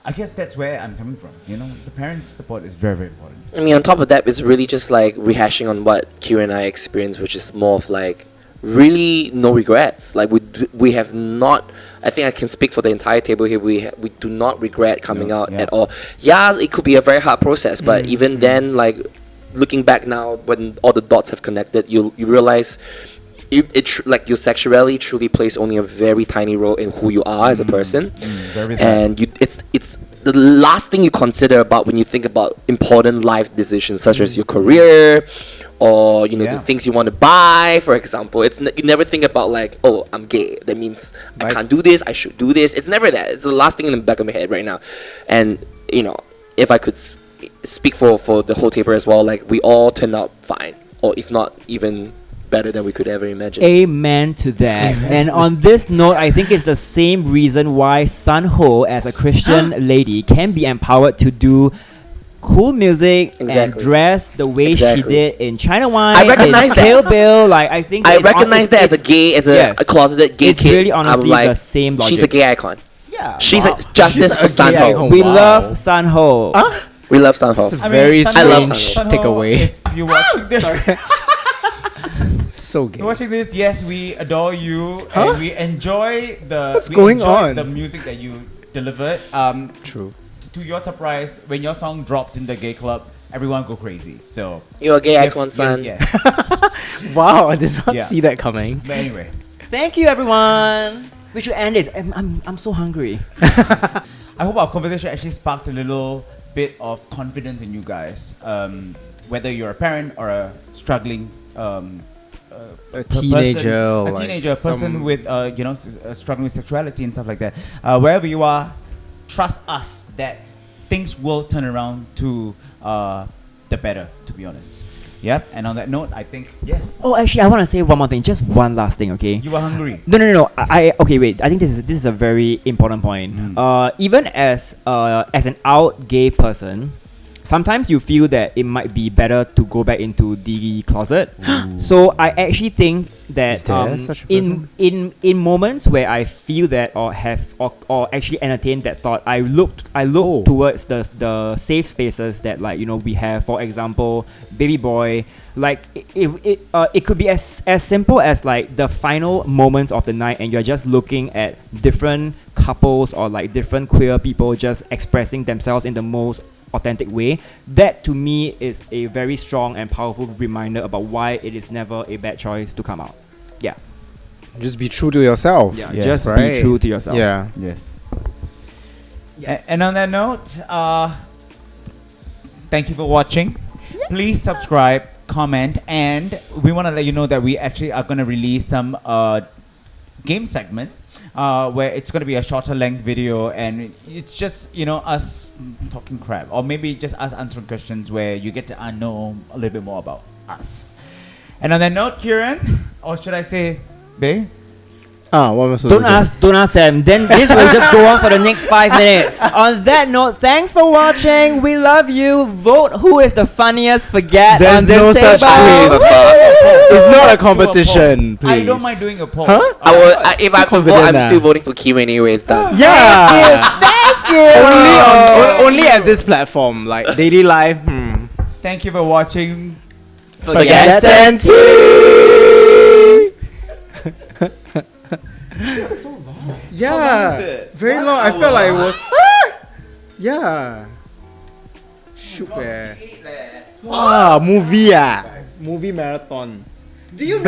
[SPEAKER 3] I guess that's where I'm coming from. You know, the parents' support is very, very important.
[SPEAKER 4] I mean, on top of that, it's really just like rehashing on what Kira and I experienced, which is more of like really no regrets. Like we have not. I think I can speak for the entire table here. We do not regret coming out at all. Yeah, it could be a very hard process, but even then, like looking back now, when all the dots have connected, you realize. Like your sexuality truly plays only a very tiny role in who you are as a person, and it's the last thing you consider about when you think about important life decisions such as your career or the things you want to buy, for example. You never think about like, oh, I'm gay, that means I can't do this, I should do this. It's never that. It's the last thing in the back of my head right now. And if I could speak for the whole table as well, like we all turned out fine, or if not even better than we could ever imagine.
[SPEAKER 1] Amen to that. And on this note, I think it's the same reason why Sun Ho, as a Christian lady, can be empowered to do cool music and dress the way she did in China Wine.
[SPEAKER 4] I recognize that.
[SPEAKER 1] Kill Bill. Like I think
[SPEAKER 4] I recognize that as a closeted gay
[SPEAKER 1] it's
[SPEAKER 4] kid.
[SPEAKER 1] Really honestly
[SPEAKER 4] like,
[SPEAKER 1] the same logic.
[SPEAKER 4] She's a gay icon.
[SPEAKER 1] Yeah.
[SPEAKER 4] She's a justice for Sun Ho.
[SPEAKER 1] We love Sun Ho.
[SPEAKER 4] We love Sun Ho.
[SPEAKER 2] It's a very
[SPEAKER 4] I love
[SPEAKER 2] strange takeaway.
[SPEAKER 3] If you're watching this,
[SPEAKER 2] So gay.
[SPEAKER 3] you're watching this, yes, we adore you and we enjoy the music that you delivered.
[SPEAKER 2] True.
[SPEAKER 3] To your surprise, when your song drops in the gay club, everyone go crazy. So
[SPEAKER 4] You're a gay icon, son.
[SPEAKER 3] Yes.
[SPEAKER 2] Wow, I did not see that coming.
[SPEAKER 3] But anyway,
[SPEAKER 1] Thank you, everyone. We should end it. I'm so hungry.
[SPEAKER 3] I hope our conversation actually sparked a little bit of confidence in you guys. Whether you're a parent or a struggling
[SPEAKER 2] A teenager,
[SPEAKER 3] a person with struggling with sexuality and stuff like that. Wherever you are, trust us that things will turn around to the better. To be honest, yep. And on that note, I think yes.
[SPEAKER 1] Oh, actually, I want to say one more thing. Just one last thing, okay?
[SPEAKER 3] You were hungry.
[SPEAKER 1] No. Okay, wait. I think this is a very important point. Even as an out gay person, sometimes you feel that it might be better to go back into the closet. So I actually think that
[SPEAKER 2] Is there such a person?
[SPEAKER 1] in moments where I feel that or have or actually entertain that thought, I look towards the safe spaces that we have. For example, Baby Boy. Like it could be as simple as like the final moments of the night, and you're just looking at different couples or like different queer people just expressing themselves in the most authentic way. That to me is a very strong and powerful reminder about why it is never a bad choice to come out. Yeah.
[SPEAKER 2] Just be true to yourself.
[SPEAKER 1] Yeah.
[SPEAKER 3] Yes.
[SPEAKER 1] Just
[SPEAKER 2] Right.
[SPEAKER 1] be true to yourself.
[SPEAKER 2] Yeah.
[SPEAKER 3] Yes. And on that note, thank you for watching. Please subscribe, comment, and we want to let you know that we actually are going to release some game segment where it's going to be a shorter length video, and it's just us talking crap, or maybe just us answering questions where you get to know a little bit more about us. And on that note, Kieran, or should I say Bae?
[SPEAKER 2] What am I supposed to say?
[SPEAKER 1] Don't ask Sam. Then this will just go on for the next 5 minutes. On that note, thanks for watching. We love you. Vote who is the funniest Fagguette
[SPEAKER 2] There's
[SPEAKER 1] on this
[SPEAKER 2] no
[SPEAKER 1] table.
[SPEAKER 2] such quiz. It's not a competition, please.
[SPEAKER 3] I don't mind doing a poll.
[SPEAKER 2] Huh?
[SPEAKER 4] If I could vote,
[SPEAKER 2] confident
[SPEAKER 4] I'm still voting for Kira anyway. It's done.
[SPEAKER 2] Yeah.
[SPEAKER 1] Thank you.
[SPEAKER 2] Only at this platform, like daily life.
[SPEAKER 3] Thank you for watching.
[SPEAKER 4] Fagguettes
[SPEAKER 2] and tea.
[SPEAKER 1] So long.
[SPEAKER 2] Yeah, very long. I felt like it was. Yeah. Shoot, Wow, movie movie marathon.
[SPEAKER 1] Do you